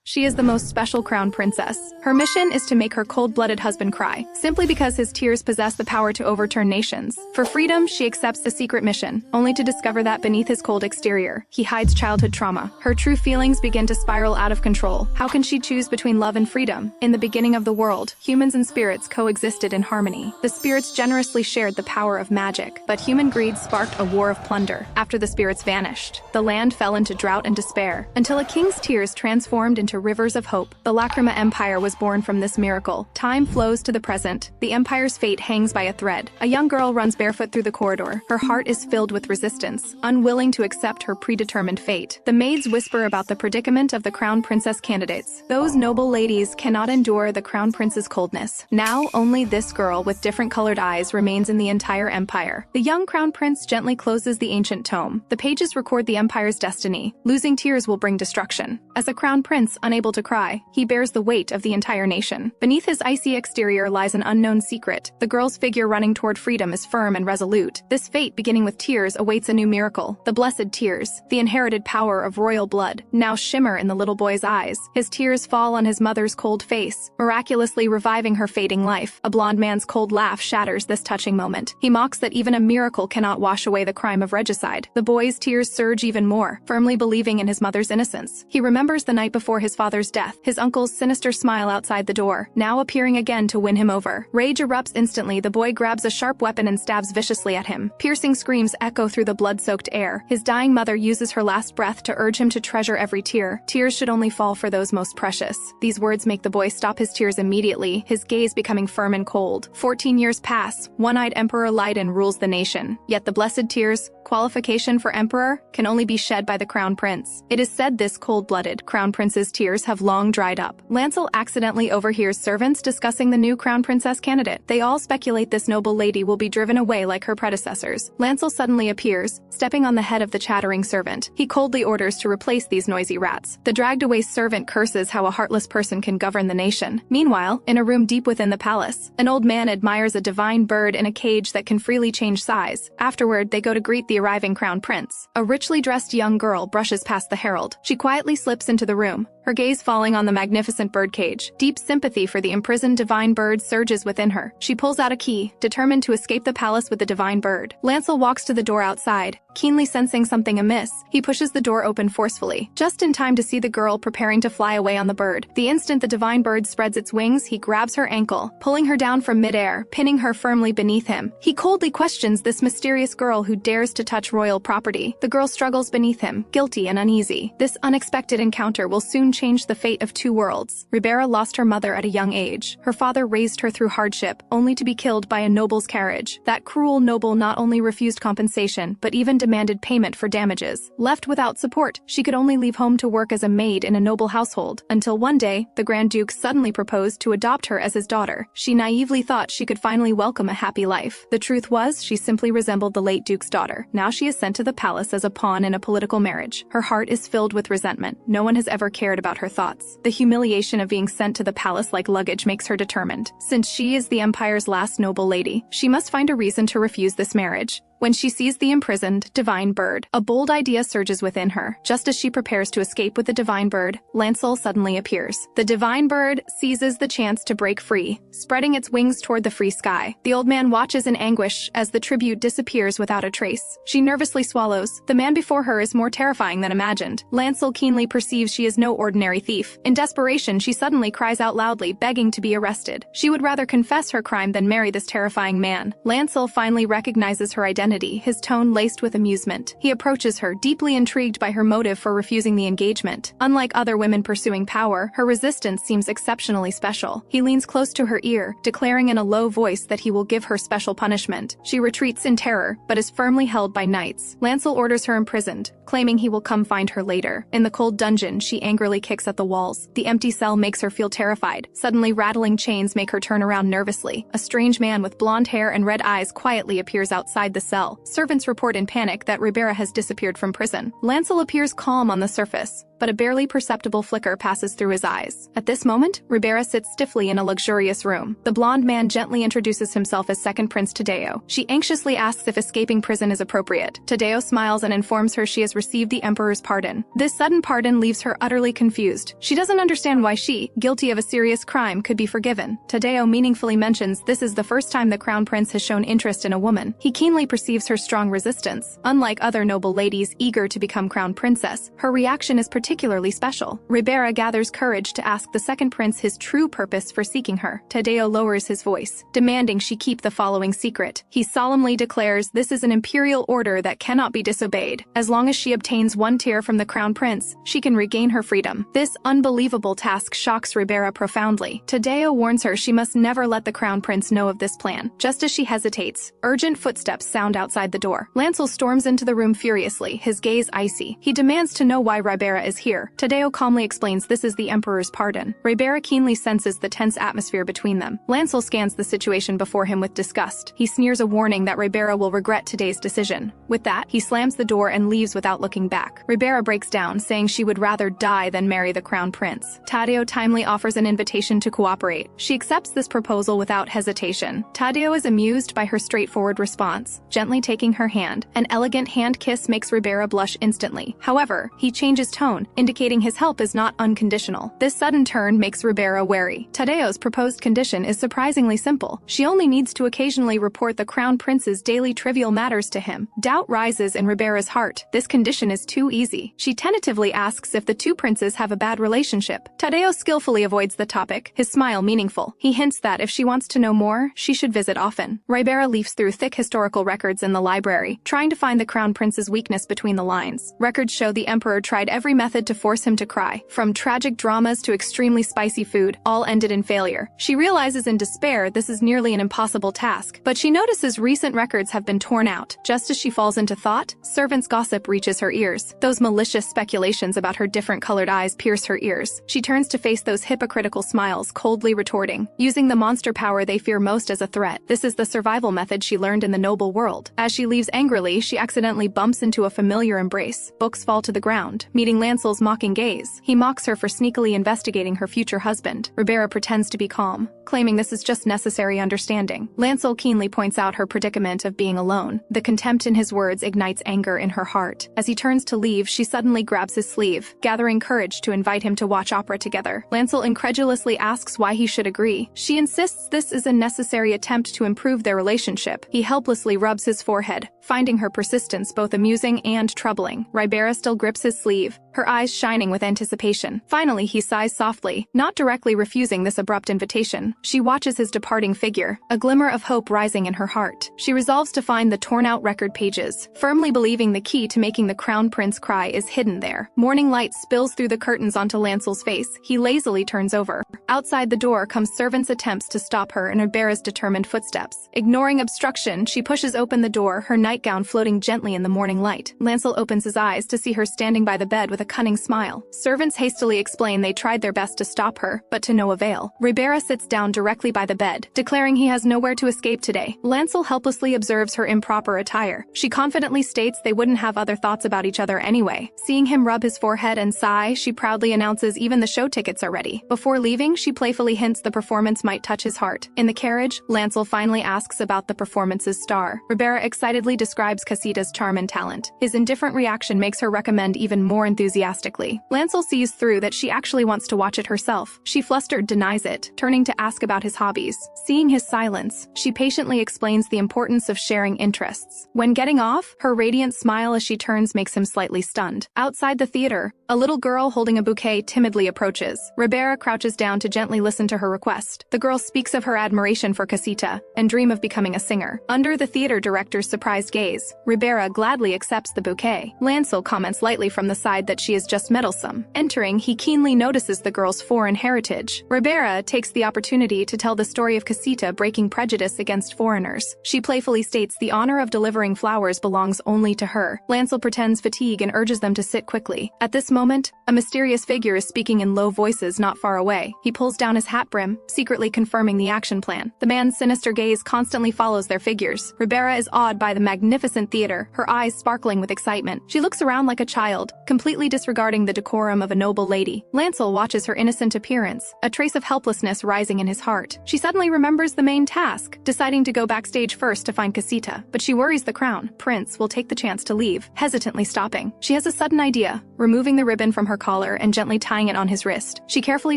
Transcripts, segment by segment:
She is the most special crown princess. Her mission is to make her cold-blooded husband cry, simply because his tears possess the power to overturn nations. For freedom, she accepts the secret mission, only to discover that beneath his cold exterior, he hides childhood trauma. Her true feelings begin to spiral out of control. How can she choose between love and freedom? In the beginning of the world, humans and spirits coexisted in harmony. The spirits generously shared the power of magic, but human greed sparked a war of plunder. After the spirits vanished, the land fell into drought and despair, until a king's tears transformed into rivers of hope. The Lacrima Empire was born from this miracle. Time flows to the present. The empire's fate hangs by a thread. A young girl runs barefoot through the corridor. Her heart is filled with resistance, unwilling to accept her predetermined fate. The maids whisper about the predicament of the crown princess candidates. Those noble ladies cannot endure the crown prince's coldness. Now, only this girl with different colored eyes remains in the entire empire. The young crown prince gently closes the ancient tome. The pages record the empire's destiny. Losing tears will bring destruction. As a crown prince, unable to cry, he bears the weight of the entire nation. Beneath his icy exterior lies an unknown secret. The girl's figure running toward freedom is firm and resolute. This fate, beginning with tears, awaits a new miracle. The blessed tears, the inherited power of royal blood, now shimmer in the little boy's eyes. His tears fall on his mother's cold face, miraculously reviving her fading life. A blonde man's cold laugh shatters this touching moment. He mocks that even a miracle cannot wash away the crime of regicide. The boy's tears surge even more, firmly believing in his mother's innocence. He remembers the night before his father's death, his uncle's sinister smile outside the door, now appearing again to win him over. Rage erupts instantly. The boy grabs a sharp weapon and stabs viciously at him. Piercing screams echo through the blood-soaked air. His dying mother uses her last breath to urge him to treasure every tear. Tears should only fall for those most precious. These words make the boy stop his tears immediately, his gaze becoming firm and cold. 14 years pass. One-eyed Emperor Leiden rules the nation. Yet the blessed tears, qualification for emperor, can only be shed by the crown prince. It is said this cold-blooded crown prince's tears have long dried up. Lancel accidentally overhears servants discussing the new crown princess candidate. They all speculate this noble lady will be driven away like her predecessors. Lancel suddenly appears, stepping on the head of the chattering servant. He coldly orders to replace these noisy rats. The dragged-away servant curses how a heartless person can govern the nation. Meanwhile, in a room deep within the palace, an old man admires a divine bird in a cage that can freely change size. Afterward, they go to greet the arriving crown prince. A richly dressed young girl brushes past the herald. She quietly slips into the room, her gaze falling on the magnificent birdcage. Deep sympathy for the imprisoned divine bird surges within her. She pulls out a key, determined to escape the palace with the divine bird. Lancel walks to the door outside, keenly sensing something amiss. He pushes the door open forcefully, just in time to see the girl preparing to fly away on the bird. The instant the divine bird spreads its wings, he grabs her ankle, pulling her down from midair, pinning her firmly beneath him. He coldly questions this mysterious girl who dares to touch royal property. The girl struggles beneath him, guilty and uneasy. This unexpected encounter will soon change the fate of two worlds. Ribera lost her mother at a young age. Her father raised her through hardship, only to be killed by a noble's carriage. That cruel noble not only refused compensation, but even demanded payment for damages. Left without support, she could only leave home to work as a maid in a noble household, until one day, the Grand Duke suddenly proposed to adopt her as his daughter. She naively thought she could finally welcome a happy life. The truth was, she simply resembled the late Duke's daughter. Now she is sent to the palace as a pawn in a political marriage. Her heart is filled with resentment. No one has ever cared about her thoughts. The humiliation of being sent to the palace like luggage makes her determined. Since she is the empire's last noble lady, she must find a reason to refuse this marriage. When she sees the imprisoned divine bird, a bold idea surges within her. Just as she prepares to escape with the divine bird, Lancel suddenly appears. The divine bird seizes the chance to break free, spreading its wings toward the free sky. The old man watches in anguish as the tribute disappears without a trace. She nervously swallows. The man before her is more terrifying than imagined. Lancel keenly perceives she is no ordinary thief. In desperation, she suddenly cries out loudly, begging to be arrested. She would rather confess her crime than marry this terrifying man. Lancel finally recognizes her identity, his tone laced with amusement. He approaches her, deeply intrigued by her motive for refusing the engagement. Unlike other women pursuing power, her resistance seems exceptionally special. He leans close to her ear, declaring in a low voice that he will give her special punishment. She retreats in terror, but is firmly held by knights. Lancel orders her imprisoned, claiming he will come find her later. In the cold dungeon, she angrily kicks at the walls. The empty cell makes her feel terrified. Suddenly, rattling chains make her turn around nervously. A strange man with blonde hair and red eyes quietly appears outside the cell. Servants report in panic that Ribera has disappeared from prison. Lancel appears calm on the surface, but a barely perceptible flicker passes through his eyes. At this moment, Ribera sits stiffly in a luxurious room. The blonde man gently introduces himself as second Prince Tadeo. She anxiously asks if escaping prison is appropriate. Tadeo smiles and informs her she has received the Emperor's pardon. This sudden pardon leaves her utterly confused. She doesn't understand why she, guilty of a serious crime, could be forgiven. Tadeo meaningfully mentions this is the first time the Crown Prince has shown interest in a woman. He keenly perceives her strong resistance. Unlike other noble ladies eager to become Crown Princess, her reaction is particularly special. Ribera gathers courage to ask the second prince his true purpose for seeking her. Tadeo lowers his voice, demanding she keep the following secret. He solemnly declares this is an imperial order that cannot be disobeyed. As long as she obtains one tear from the Crown Prince, she can regain her freedom. This unbelievable task shocks Ribera profoundly. Tadeo warns her she must never let the Crown Prince know of this plan. Just as she hesitates, urgent footsteps sound outside the door. Lancel storms into the room furiously, his gaze icy. He demands to know why Ribera is here. Tadeo calmly explains this is the Emperor's pardon. Ribera keenly senses the tense atmosphere between them. Lancel scans the situation before him with disgust. He sneers a warning that Ribera will regret today's decision. With that, he slams the door and leaves without looking back. Ribera breaks down, saying she would rather die than marry the Crown Prince. Tadeo timely offers an invitation to cooperate. She accepts this proposal without hesitation. Tadeo is amused by her straightforward response, gently taking her hand. An elegant hand kiss makes Ribera blush instantly. However, he changes tone, indicating his help is not unconditional. This sudden turn makes Ribera wary. Tadeo's proposed condition is surprisingly simple. She only needs to occasionally report the Crown Prince's daily trivial matters to him. Doubt rises in Ribera's heart. This condition is too easy. She tentatively asks if the two princes have a bad relationship. Tadeo skillfully avoids the topic, his smile meaningful. He hints that if she wants to know more, she should visit often. Ribera leafs through thick historical records in the library, trying to find the Crown Prince's weakness between the lines. Records show the Emperor tried every method to force him to cry. From tragic dramas to extremely spicy food, all ended in failure. She realizes in despair this is nearly an impossible task, but she notices recent records have been torn out. Just as she falls into thought, servants' gossip reaches her ears. Those malicious speculations about her different-colored eyes pierce her ears. She turns to face those hypocritical smiles, coldly retorting, using the monster power they fear most as a threat. This is the survival method she learned in the noble world. As she leaves angrily, she accidentally bumps into a familiar embrace. Books fall to the ground, meeting Lancel's mocking gaze. He mocks her for sneakily investigating her future husband. Ribera pretends to be calm, claiming this is just necessary understanding. Lancel keenly points out her predicament of being alone. The contempt in his words ignites anger in her heart. As he turns to leave, she suddenly grabs his sleeve, gathering courage to invite him to watch opera together. Lancel incredulously asks why he should agree. She insists this is a necessary attempt to improve their relationship. He helplessly rubs his forehead, finding her persistence both amusing and troubling. Ribera still grips his sleeve, her eyes shining with anticipation. Finally, he sighs softly, not directly refusing this abrupt invitation. She watches his departing figure, a glimmer of hope rising in her heart. She resolves to find the torn-out record pages, firmly believing the key to making the Crown Prince cry is hidden there. Morning light spills through the curtains onto Lancel's face. He lazily turns over. Outside the door comes servants' attempts to stop her and Ribera's determined footsteps. Ignoring obstruction, she pushes open the door, her nightgown floating gently in the morning light. Lancel opens his eyes to see her standing by the bed with a cunning smile. Servants hastily explain they tried their best to stop her, but to no avail. Ribera sits down directly by the bed, declaring he has nowhere to escape today. Lancel helplessly observes her improper attire. She confidently states they wouldn't have other thoughts about each other anyway. Seeing him rub his forehead and sigh, she proudly announces even the show tickets are ready. Before leaving, she playfully hints the performance might touch his heart. In the carriage, Lancel finally asks about the performance's star. Ribera excitedly describes Casita's charm and talent. His indifferent reaction makes her recommend even more enthusiastically. Lancel sees through that she actually wants to watch it herself. She flustered denies it, turning to ask about his hobbies. Seeing his silence, she patiently explains the importance of sharing interests. When getting off, her radiant smile as she turns makes him slightly stunned. Outside the theater, a little girl holding a bouquet timidly approaches. Ribera crouches down to gently listen to her request. The girl speaks of her admiration for Casita and dream of becoming a singer. Under the theater director's surprised gaze, Ribera gladly accepts the bouquet. Lancel comments lightly from the side that she is just meddlesome. Entering, he keenly notices the girl's foreign heritage. Ribera takes the opportunity to tell the story of Casita breaking prejudice against foreigners. She playfully states the honor of delivering flowers belongs only to her. Lancel pretends fatigue and urges them to sit quickly. At this moment, a mysterious figure is speaking in low voices not far away. He pulls down his hat brim, secretly confirming the action plan. The man's sinister gaze constantly follows their figures. Ribera is awed by the magnificent theater, her eyes sparkling with excitement. She looks around like a child, completely disregarding the decorum of a noble lady. Lancel watches her innocent appearance, a trace of helplessness rising in his heart. She suddenly remembers the main task, deciding to go backstage first to find Casita, but she worries the crown prince will take the chance to leave, hesitantly stopping. She has a sudden idea, removing the ribbon from her collar and gently tying it on his wrist. She carefully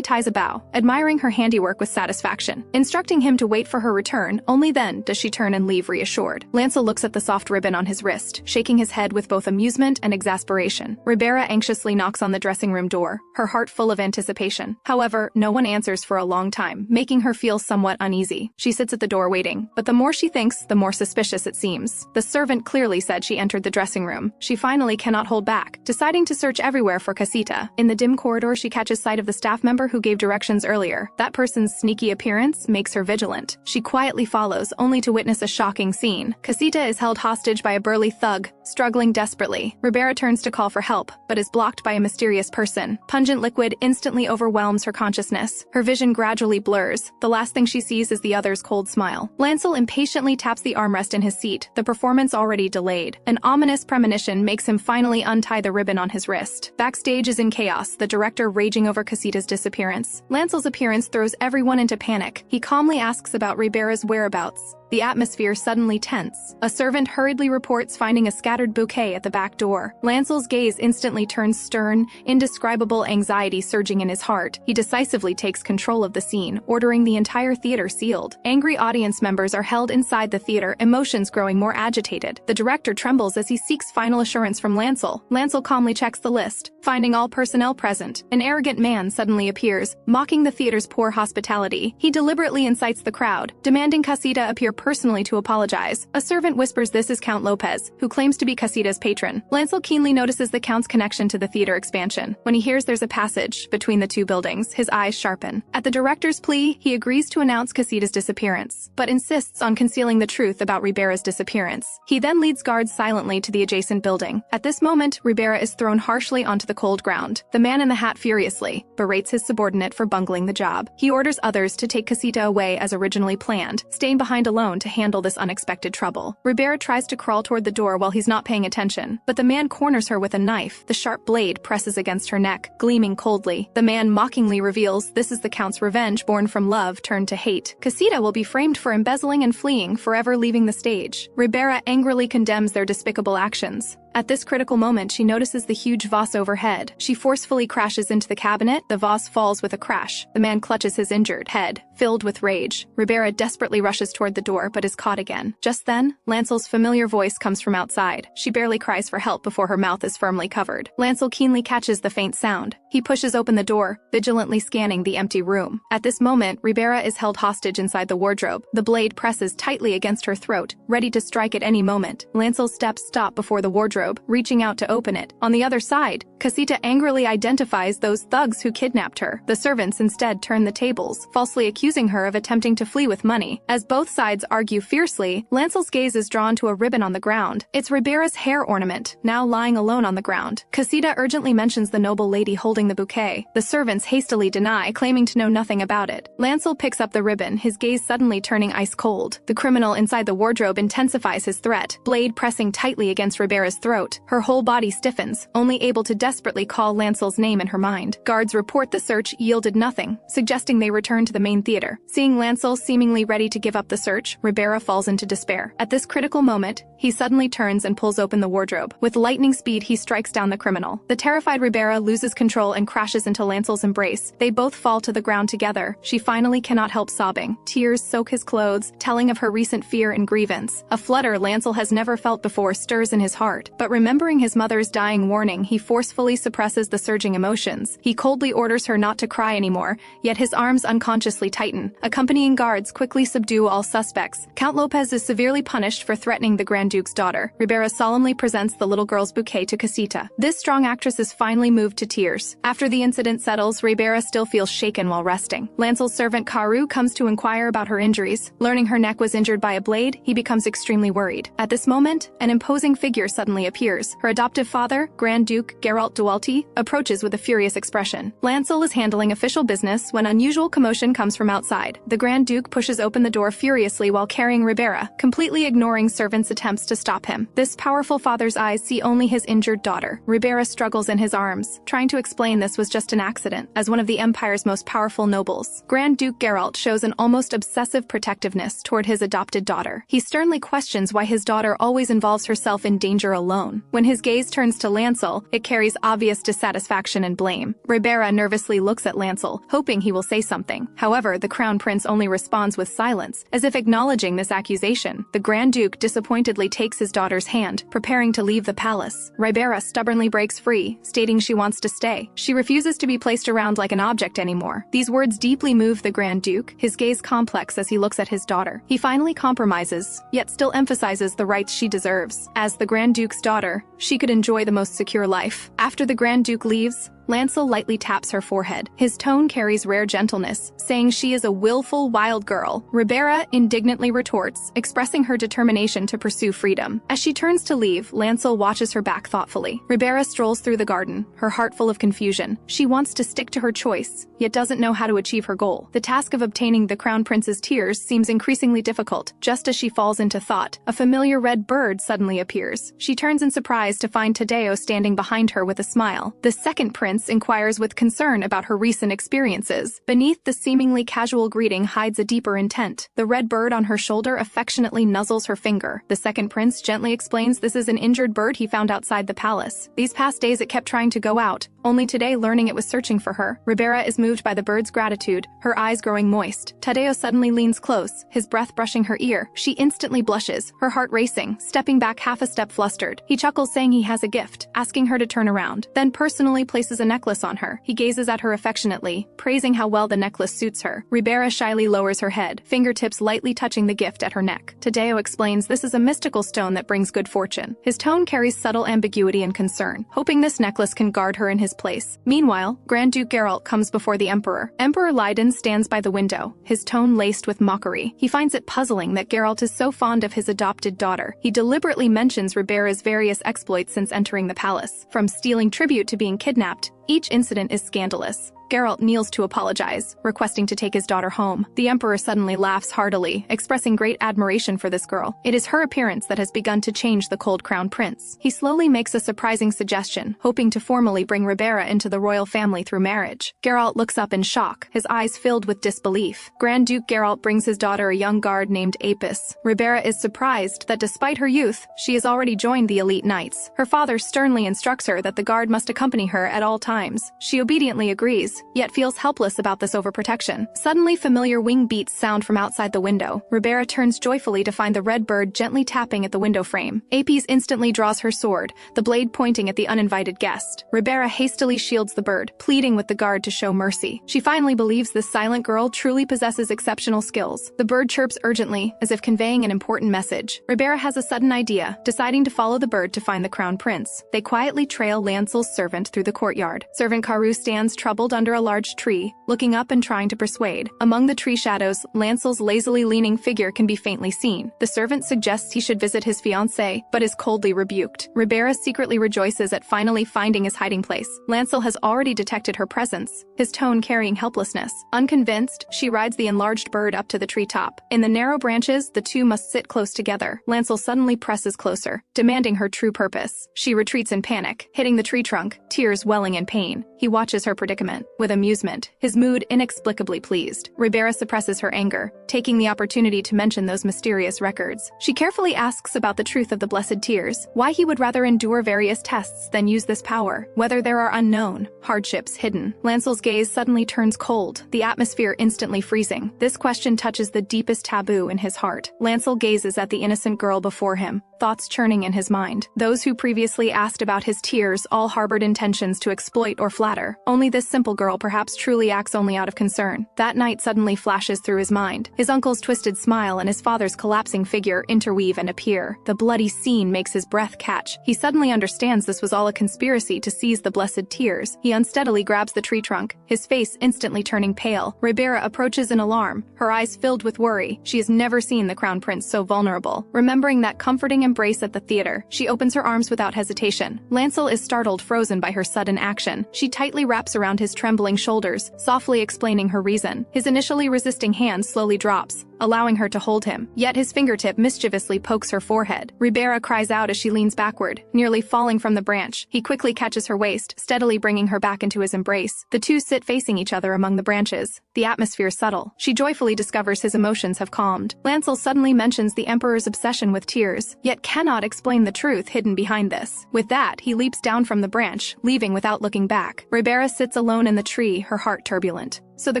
ties a bow, admiring her handiwork with satisfaction, instructing him to wait for her return. Only then does she turn and leave reassured. Lancel looks at the soft ribbon on his wrist, shaking his head with both amusement and exasperation. Ribera anxiously knocks on the dressing room door, her heart full of anticipation. However, no one answers for a long time, making her feel somewhat uneasy. She sits at the door waiting, but the more she thinks, the more suspicious it seems. The servant clearly said she entered the dressing room. She finally cannot hold back, deciding to search everywhere for Casita. In the dim corridor, she catches sight of the staff member who gave directions earlier. That person's sneaky appearance makes her vigilant. She quietly follows, only to witness a shocking scene. Casita is held hostage by a burly thug, struggling desperately. Ribera turns to call for help, but is blocked by a mysterious person. Pungent liquid instantly overwhelms her consciousness. Her vision gradually blurs. The last thing she sees is the other's cold smile. Lancel impatiently taps the armrest in his seat, the performance already delayed. An ominous premonition makes him finally untie the ribbon on his wrist. Backstage is in chaos, the director raging over Casita's disappearance. Lancel's appearance throws everyone into panic. He calmly asks about Ribera's whereabouts. The atmosphere suddenly tense. A servant hurriedly reports finding a scattered bouquet at the back door. Lancel's gaze instantly turns stern, indescribable anxiety surging in his heart. He decisively takes control of the scene, ordering the entire theater sealed. Angry audience members are held inside the theater, emotions growing more agitated. The director trembles as he seeks final assurance from Lancel. Lancel calmly checks the list, finding all personnel present. An arrogant man suddenly appears, mocking the theater's poor hospitality. He deliberately incites the crowd, demanding Casita appear personally to apologize. A servant whispers this is Count Lopez, who claims to be Casita's patron. Lancel keenly notices the Count's connection to the theater expansion. When he hears there's a passage between the two buildings, his eyes sharpen. At the director's plea, he agrees to announce Casita's disappearance, but insists on concealing the truth about Ribera's disappearance. He then leads guards silently to the adjacent building. At this moment, Ribera is thrown harshly onto the cold ground. The man in the hat furiously berates his subordinate for bungling the job. He orders others to take Casita away as originally planned, staying behind alone to handle this unexpected trouble. Ribera tries to crawl toward the door while he's not paying attention, but the man corners her with a knife. The sharp blade presses against her neck, gleaming coldly. The man mockingly reveals this is the Count's revenge born from love turned to hate. Casita will be framed for embezzling and fleeing, forever leaving the stage. Ribera angrily condemns their despicable actions. At this critical moment, she notices the huge vase overhead. She forcefully crashes into the cabinet. The vase falls with a crash. The man clutches his injured head, filled with rage. Ribera desperately rushes toward the door, but is caught again. Just then, Lancel's familiar voice comes from outside. She barely cries for help before her mouth is firmly covered. Lancel keenly catches the faint sound. He pushes open the door, vigilantly scanning the empty room. At this moment, Ribera is held hostage inside the wardrobe. The blade presses tightly against her throat, ready to strike at any moment. Lancel's steps stop before the wardrobe, reaching out to open it. On the other side, Casita angrily identifies those thugs who kidnapped her. The servants instead turn the tables, falsely accusing her of attempting to flee with money. As both sides argue fiercely, Lancel's gaze is drawn to a ribbon on the ground. It's Ribera's hair ornament, now lying alone on the ground. Casita urgently mentions the noble lady holding the bouquet. The servants hastily deny, claiming to know nothing about it. Lancel picks up the ribbon, his gaze suddenly turning ice cold. The criminal inside the wardrobe intensifies his threat, blade pressing tightly against Ribera's throat. Her whole body stiffens, only able to desperately call Lancel's name in her mind. Guards report the search yielded nothing, suggesting they return to the main theater. Seeing Lancel seemingly ready to give up the search, Ribera falls into despair. At this critical moment, he suddenly turns and pulls open the wardrobe. With lightning speed, he strikes down the criminal. The terrified Ribera loses control and crashes into Lancel's embrace. They both fall to the ground together. She finally cannot help sobbing. Tears soak his clothes, telling of her recent fear and grievance. A flutter Lancel has never felt before stirs in his heart, but remembering his mother's dying warning, he forcefully suppresses the surging emotions. He coldly orders her not to cry anymore, yet his arms unconsciously tighten. Accompanying guards quickly subdue all suspects. Count Lopez is severely punished for threatening the Grand Duke's daughter. Ribera solemnly presents the little girl's bouquet to Casita. This strong actress is finally moved to tears. After the incident settles, Ribera still feels shaken while resting. Lancel's servant Karu comes to inquire about her injuries. Learning her neck was injured by a blade, he becomes extremely worried. At this moment, an imposing figure suddenly suddenly appears. Her adoptive father, Grand Duke Geralt Dualti, approaches with a furious expression. Lancel is handling official business when unusual commotion comes from outside. The Grand Duke pushes open the door furiously while carrying Ribera, completely ignoring servants' attempts to stop him. This powerful father's eyes see only his injured daughter. Ribera struggles in his arms, trying to explain this was just an accident. As one of the Empire's most powerful nobles, Grand Duke Geralt shows an almost obsessive protectiveness toward his adopted daughter. He sternly questions why his daughter always involves herself in danger alone. When his gaze turns to Lancel, it carries obvious dissatisfaction and blame. Ribera nervously looks at Lancel, hoping he will say something. However, the Crown Prince only responds with silence, as if acknowledging this accusation. The Grand Duke disappointedly takes his daughter's hand, preparing to leave the palace. Ribera stubbornly breaks free, stating she wants to stay. She refuses to be placed around like an object anymore. These words deeply move the Grand Duke, his gaze complex as he looks at his daughter. He finally compromises, yet still emphasizes the rights she deserves. As the Grand Duke's daughter, she could enjoy the most secure life. After the Grand Duke leaves, Lancel lightly taps her forehead. His tone carries rare gentleness, saying she is a willful, wild girl. Ribera indignantly retorts, expressing her determination to pursue freedom. As she turns to leave, Lancel watches her back thoughtfully. Ribera strolls through the garden, her heart full of confusion. She wants to stick to her choice, yet doesn't know how to achieve her goal. The task of obtaining the Crown Prince's tears seems increasingly difficult. Just as she falls into thought, a familiar red bird suddenly appears. She turns in surprise to find Tadeo standing behind her with a smile. The second prince inquires with concern about her recent experiences. Beneath the seemingly casual greeting hides a deeper intent. The red bird on her shoulder affectionately nuzzles her finger. The second prince gently explains this is an injured bird he found outside the palace. These past days it kept trying to go out, only today learning it was searching for her. Ribera is moved by the bird's gratitude, her eyes growing moist. Tadeo suddenly leans close, his breath brushing her ear. She instantly blushes, her heart racing, stepping back half a step flustered. He chuckles, saying he has a gift, asking her to turn around, then personally places a necklace on her. He gazes at her affectionately, praising how well the necklace suits her. Ribera shyly lowers her head, fingertips lightly touching the gift at her neck. Tadeo explains this is a mystical stone that brings good fortune. His tone carries subtle ambiguity and concern, hoping this necklace can guard her in his place. Meanwhile, Grand Duke Geralt comes before the Emperor. Emperor Leiden stands by the window, his tone laced with mockery. He finds it puzzling that Geralt is so fond of his adopted daughter. He deliberately mentions Ribera's various exploits since entering the palace, from stealing tribute to being kidnapped. Each incident is scandalous. Geralt kneels to apologize, requesting to take his daughter home. The Emperor suddenly laughs heartily, expressing great admiration for this girl. It is her appearance that has begun to change the cold Crown Prince. He slowly makes a surprising suggestion, hoping to formally bring Ribera into the royal family through marriage. Geralt looks up in shock, his eyes filled with disbelief. Grand Duke Geralt brings his daughter a young guard named Apis. Ribera is surprised that despite her youth, she has already joined the elite knights. Her father sternly instructs her that the guard must accompany her at all times. She obediently agrees, yet feels helpless about this overprotection. Suddenly, familiar wing beats sound from outside the window. Ribera turns joyfully to find the red bird gently tapping at the window frame. Apis instantly draws her sword, the blade pointing at the uninvited guest. Ribera hastily shields the bird, pleading with the guard to show mercy. She finally believes this silent girl truly possesses exceptional skills. The bird chirps urgently, as if conveying an important message. Ribera has a sudden idea, deciding to follow the bird to find the Crown Prince. They quietly trail Lancel's servant through the courtyard. Servant Karu stands troubled under a large tree, looking up and trying to persuade. Among the tree shadows, Lancel's lazily leaning figure can be faintly seen. The servant suggests he should visit his fiancée, but is coldly rebuked. Ribera secretly rejoices at finally finding his hiding place. Lancel has already detected her presence, his tone carrying helplessness. Unconvinced, she rides the enlarged bird up to the treetop. In the narrow branches, the two must sit close together. Lancel suddenly presses closer, demanding her true purpose. She retreats in panic, hitting the tree trunk, tears welling in pain. He watches her predicament with amusement, his mood inexplicably pleased. Ribera suppresses her anger, taking the opportunity to mention those mysterious records. She carefully asks about the truth of the blessed tears, why he would rather endure various tests than use this power, whether there are unknown hardships hidden. Lancel's gaze suddenly turns cold, the atmosphere instantly freezing. This question touches the deepest taboo in his heart. Lancel gazes at the innocent girl before him, thoughts churning in his mind. Those who previously asked about his tears all harbored intentions to exploit exploit or flatter. Only this simple girl perhaps truly acts only out of concern. That night suddenly flashes through his mind. His uncle's twisted smile and his father's collapsing figure interweave and appear. The bloody scene makes his breath catch. He suddenly understands this was all a conspiracy to seize the blessed tears. He unsteadily grabs the tree trunk, his face instantly turning pale. Ribera approaches in alarm, her eyes filled with worry. She has never seen the Crown Prince so vulnerable. Remembering that comforting embrace at the theater, she opens her arms without hesitation. Lancel is startled, frozen by her sudden action. She tightly wraps around his trembling shoulders, softly explaining her reason. His initially resisting hand slowly drops, allowing her to hold him. Yet his fingertip mischievously pokes her forehead. Ribera cries out as she leans backward, nearly falling from the branch. He quickly catches her waist, steadily bringing her back into his embrace. The two sit facing each other among the branches, the atmosphere subtle. She joyfully discovers his emotions have calmed. Lancel suddenly mentions the Emperor's obsession with tears, yet cannot explain the truth hidden behind this. With that, he leaps down from the branch, leaving without looking back. Ribera sits alone in the tree, her heart turbulent. So the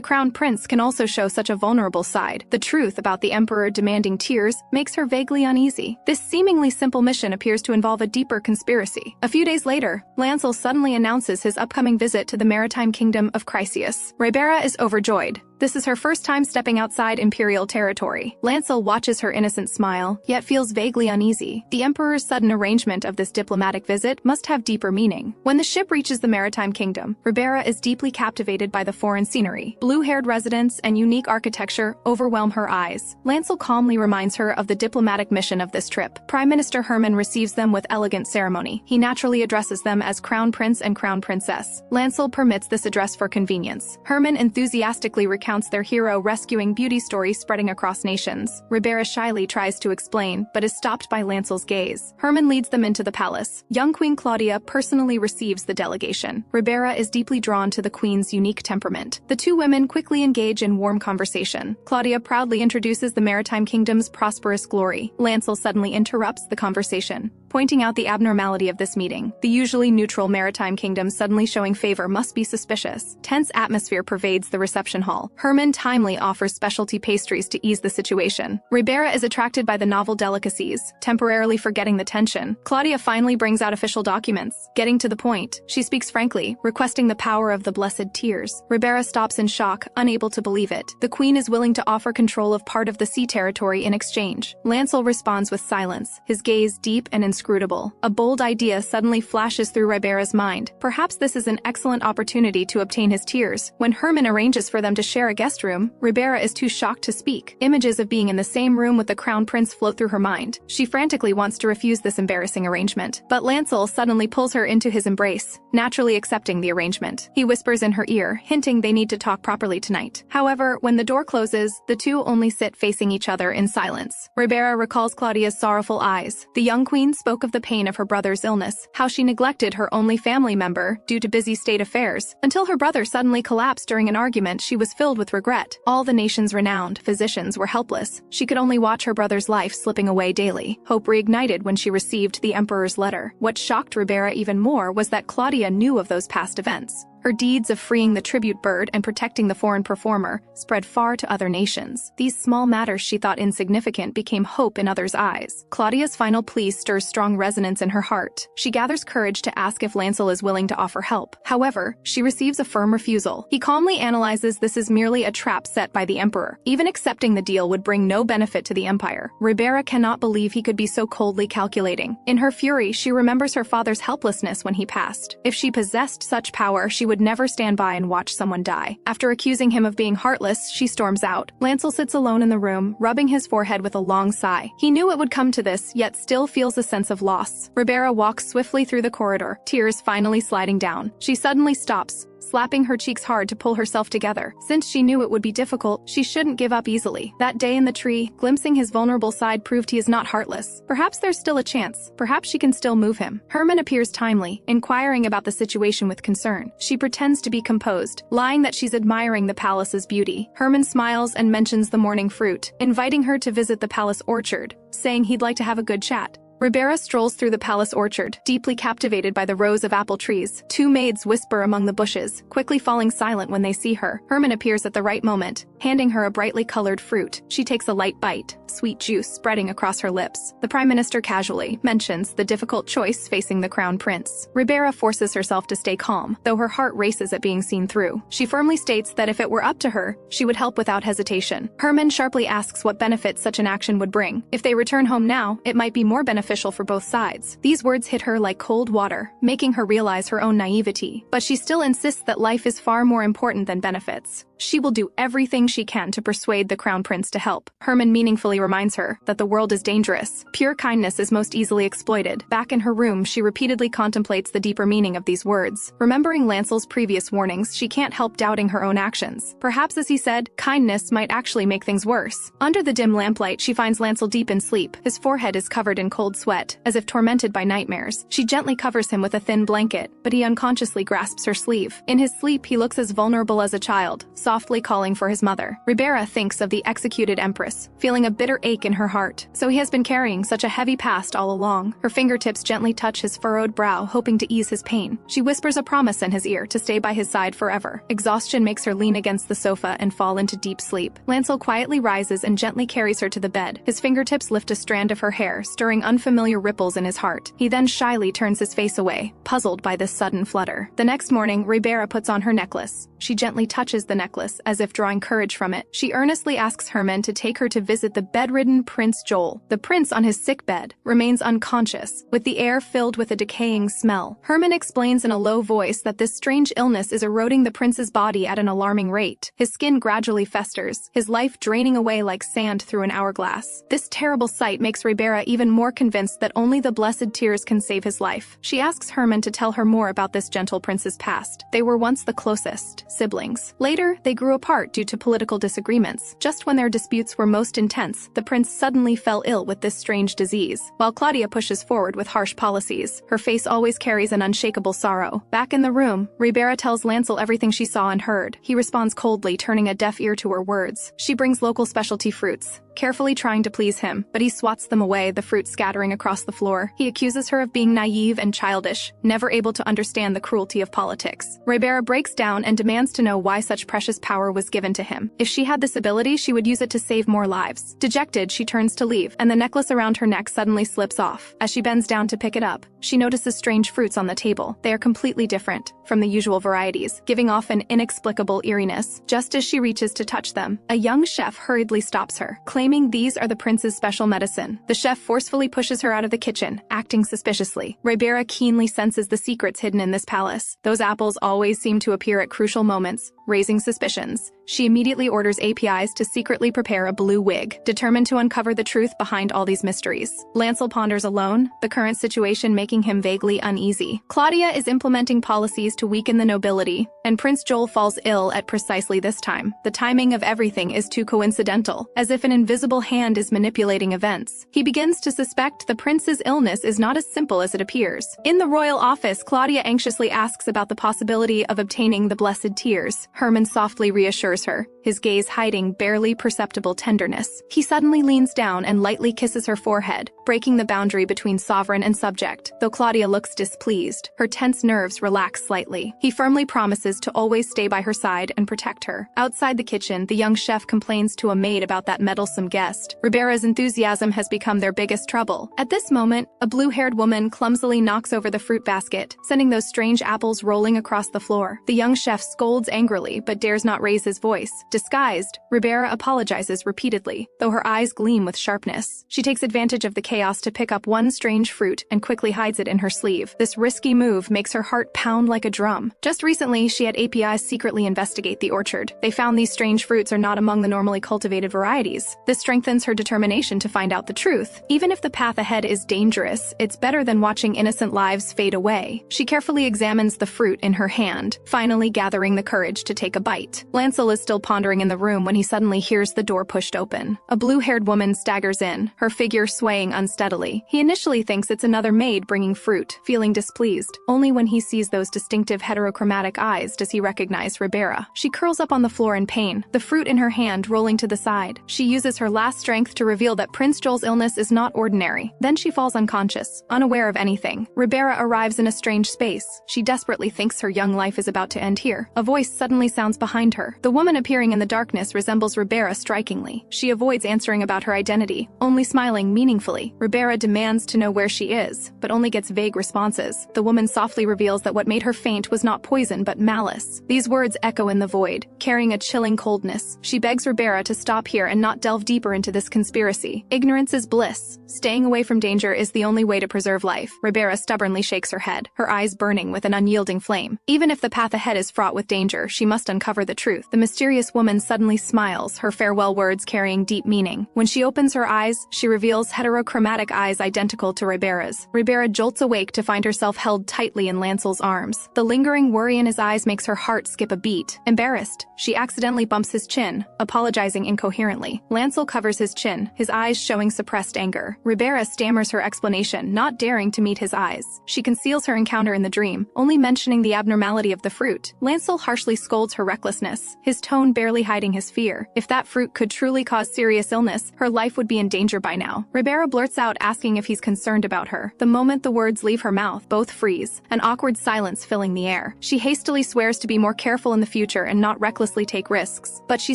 Crown Prince can also show such a vulnerable side. The truth about the Emperor demanding tears makes her vaguely uneasy. This seemingly simple mission appears to involve a deeper conspiracy. A few days later, Lancel suddenly announces his upcoming visit to the maritime kingdom of Chryseis. Ribera is overjoyed. This is her first time stepping outside Imperial territory. Lancel watches her innocent smile, yet feels vaguely uneasy. The Emperor's sudden arrangement of this diplomatic visit must have deeper meaning. When the ship reaches the maritime kingdom, Ribera is deeply captivated by the foreign scenery. Blue-haired residents and unique architecture overwhelm her eyes. Lancel calmly reminds her of the diplomatic mission of this trip. Prime Minister Herman receives them with elegant ceremony. He naturally addresses them as Crown Prince and Crown Princess. Lancel permits this address for convenience. Herman enthusiastically recounts their hero rescuing beauty story spreading across nations. Ribera shyly tries to explain, but is stopped by Lancel's gaze. Herman leads them into the palace. Young Queen Claudia personally receives the delegation. Ribera is deeply drawn to the queen's unique temperament. The two women quickly engage in warm conversation. Claudia proudly introduces the maritime kingdom's prosperous glory. Lancel suddenly interrupts the conversation, pointing out the abnormality of this meeting. The usually neutral maritime kingdom suddenly showing favor must be suspicious. Tense atmosphere pervades the reception hall. Herman timely offers specialty pastries to ease the situation. Ribera is attracted by the novel delicacies, temporarily forgetting the tension. Claudia finally brings out official documents. Getting to the point, she speaks frankly, requesting the power of the blessed tears. Ribera stops in shock, unable to believe it. The queen is willing to offer control of part of the sea territory in exchange. Lancel responds with silence, his gaze deep and inscrutable. A bold idea suddenly flashes through Ribera's mind. Perhaps this is an excellent opportunity to obtain his tears. When Herman arranges for them to share a guest room, Ribera is too shocked to speak. Images of being in the same room with the Crown Prince float through her mind. She frantically wants to refuse this embarrassing arrangement, but Lancel suddenly pulls her into his embrace, naturally accepting the arrangement. He whispers in her ear, hinting they need to talk properly tonight. However, when the door closes, the two only sit facing each other in silence. Ribera recalls Claudia's sorrowful eyes. The young queen spoke of the pain of her brother's illness, how she neglected her only family member due to busy state affairs. Until her brother suddenly collapsed during an argument, she was filled with regret. All the nation's renowned physicians were helpless. She could only watch her brother's life slipping away daily. Hope reignited when she received the Emperor's letter. What shocked Ribera even more was that Claudia knew of those past events. Her deeds of freeing the tribute bird and protecting the foreign performer spread far to other nations. These small matters she thought insignificant became hope in others' eyes. Claudia's final plea stirs strong resonance in her heart. She gathers courage to ask if Lancel is willing to offer help. However, she receives a firm refusal. He calmly analyzes this as merely a trap set by the Emperor. Even accepting the deal would bring no benefit to the Empire. Ribera cannot believe he could be so coldly calculating. In her fury, she remembers her father's helplessness when he passed. If she possessed such power, she would never stand by and watch someone die. After accusing him of being heartless, she storms out. Lancel sits alone in the room, rubbing his forehead with a long sigh. He knew it would come to this, yet still feels a sense of loss. Ribera walks swiftly through the corridor, tears finally sliding down. She suddenly stops, slapping her cheeks hard to pull herself together. Since she knew it would be difficult, she shouldn't give up easily. That day in the tree, glimpsing his vulnerable side proved he is not heartless. Perhaps there's still a chance. Perhaps she can still move him. Herman appears timely, inquiring about the situation with concern. She pretends to be composed, lying that she's admiring the palace's beauty. Herman smiles and mentions the morning fruit, inviting her to visit the palace orchard, saying he'd like to have a good chat. Ribera strolls through the palace orchard, deeply captivated by the rows of apple trees. Two maids whisper among the bushes, quickly falling silent when they see her. Herman appears at the right moment, handing her a brightly colored fruit. She takes a light bite, sweet juice spreading across her lips. The Prime Minister casually mentions the difficult choice facing the Crown Prince. Ribera forces herself to stay calm, though her heart races at being seen through. She firmly states that if it were up to her, she would help without hesitation. Herman sharply asks what benefits such an action would bring. If they return home now, it might be more beneficial for both sides. These words hit her like cold water, making her realize her own naivety. But she still insists that life is far more important than benefits. She will do everything she can to persuade the Crown Prince to help. Herman meaningfully reminds her that the world is dangerous. Pure kindness is most easily exploited. Back in her room, she repeatedly contemplates the deeper meaning of these words. Remembering Lancel's previous warnings, she can't help doubting her own actions. Perhaps, as he said, kindness might actually make things worse. Under the dim lamplight, she finds Lancel deep in sleep. His forehead is covered in cold sweat, as if tormented by nightmares. She gently covers him with a thin blanket, but he unconsciously grasps her sleeve. In his sleep, he looks as vulnerable as a child, softly calling for his mother. Ribera thinks of the executed empress, feeling a bitter ache in her heart. So he has been carrying such a heavy past all along. Her fingertips gently touch his furrowed brow, hoping to ease his pain. She whispers a promise in his ear to stay by his side forever. Exhaustion makes her lean against the sofa and fall into deep sleep. Lancel quietly rises and gently carries her to the bed. His fingertips lift a strand of her hair, stirring unfamiliar ripples in his heart. He then shyly turns his face away, puzzled by this sudden flutter. The next morning, Ribera puts on her necklace. She gently touches the necklace, as if drawing courage from it. She earnestly asks Herman to take her to visit the bedridden Prince Joel. The prince, on his sickbed, remains unconscious, with the air filled with a decaying smell. Herman explains in a low voice that this strange illness is eroding the prince's body at an alarming rate. His skin gradually festers, his life draining away like sand through an hourglass. This terrible sight makes Ribera even more convinced that only the blessed tears can save his life. She asks Herman to tell her more about this gentle prince's past. They were once the closest siblings. Later, they grew apart due to political disagreements. Just when their disputes were most intense, the prince suddenly fell ill with this strange disease. While Claudia pushes forward with harsh policies, her face always carries an unshakable sorrow. Back in the room, Ribera tells Lancel everything she saw and heard. He responds coldly, turning a deaf ear to her words. She brings local specialty fruits, carefully trying to please him, but he swats them away, the fruit scattering across the floor. He accuses her of being naive and childish, never able to understand the cruelty of politics. Ribera breaks down and demands to know why such precious power was given to him. If she had this ability, she would use it to save more lives. Dejected, she turns to leave, and the necklace around her neck suddenly slips off. As she bends down to pick it up, she notices strange fruits on the table. They are completely different from the usual varieties, giving off an inexplicable eeriness. Just as she reaches to touch them, a young chef hurriedly stops her, claiming these are the prince's special medicine. The chef forcefully pushes her out of the kitchen, acting suspiciously. Ribera keenly senses the secrets hidden in this palace. Those apples always seem to appear at crucial moments, raising suspicions. She immediately orders APIs to secretly prepare a blue wig, determined to uncover the truth behind all these mysteries. Lancel ponders alone, the current situation making him vaguely uneasy. Claudia is implementing policies to weaken the nobility, and Prince Joel falls ill at precisely this time. The timing of everything is too coincidental, as if an invisible hand is manipulating events. He begins to suspect the prince's illness is not as simple as it appears. In the royal office, Claudia anxiously asks about the possibility of obtaining the blessed tears. Herman softly reassures her, his gaze hiding barely perceptible tenderness. He suddenly leans down and lightly kisses her forehead, breaking the boundary between sovereign and subject. Though Claudia looks displeased, her tense nerves relax slightly. He firmly promises to always stay by her side and protect her. Outside the kitchen, the young chef complains to a maid about that meddlesome guest. Ribera's enthusiasm has become their biggest trouble. At this moment, a blue-haired woman clumsily knocks over the fruit basket, sending those strange apples rolling across the floor. The young chef scolds angrily, but dares not raise his voice. Disguised, Ribera apologizes repeatedly, though her eyes gleam with sharpness. She takes advantage of the chaos to pick up one strange fruit and quickly hides it in her sleeve. This risky move makes her heart pound like a drum. Just recently, she had APIs secretly investigate the orchard. They found these strange fruits are not among the normally cultivated varieties. This strengthens her determination to find out the truth. Even if the path ahead is dangerous, it's better than watching innocent lives fade away. She carefully examines the fruit in her hand, finally gathering the courage to take a bite. Lancel is still pondering wandering in the room when he suddenly hears the door pushed open. A blue-haired woman staggers in, her figure swaying unsteadily. He initially thinks it's another maid bringing fruit, feeling displeased. Only when he sees those distinctive heterochromatic eyes does he recognize Ribera. She curls up on the floor in pain, the fruit in her hand rolling to the side. She uses her last strength to reveal that Prince Joel's illness is not ordinary. Then she falls unconscious, unaware of anything. Ribera arrives in a strange space. She desperately thinks her young life is about to end here. A voice suddenly sounds behind her. The woman appearing in the darkness resembles Ribera strikingly. She avoids answering about her identity, only smiling meaningfully. Ribera demands to know where she is, but only gets vague responses. The woman softly reveals that what made her faint was not poison but malice. These words echo in the void, carrying a chilling coldness. She begs Ribera to stop here and not delve deeper into this conspiracy. Ignorance is bliss. Staying away from danger is the only way to preserve life. Ribera stubbornly shakes her head, her eyes burning with an unyielding flame. Even if the path ahead is fraught with danger, she must uncover the truth. The mysterious woman suddenly smiles, her farewell words carrying deep meaning. When she opens her eyes, she reveals heterochromatic eyes identical to Ribera's. Ribera jolts awake to find herself held tightly in Lancel's arms. The lingering worry in his eyes makes her heart skip a beat. Embarrassed, she accidentally bumps his chin, apologizing incoherently. Lancel covers his chin, his eyes showing suppressed anger. Ribera stammers her explanation, not daring to meet his eyes. She conceals her encounter in the dream, only mentioning the abnormality of the fruit. Lancel harshly scolds her recklessness, his tone barely hiding his fear. If that fruit could truly cause serious illness, her life would be in danger by now. Ribera blurts out, asking if he's concerned about her. The moment the words leave her mouth, both freeze, an awkward silence filling the air. She hastily swears to be more careful in the future and not recklessly take risks, but she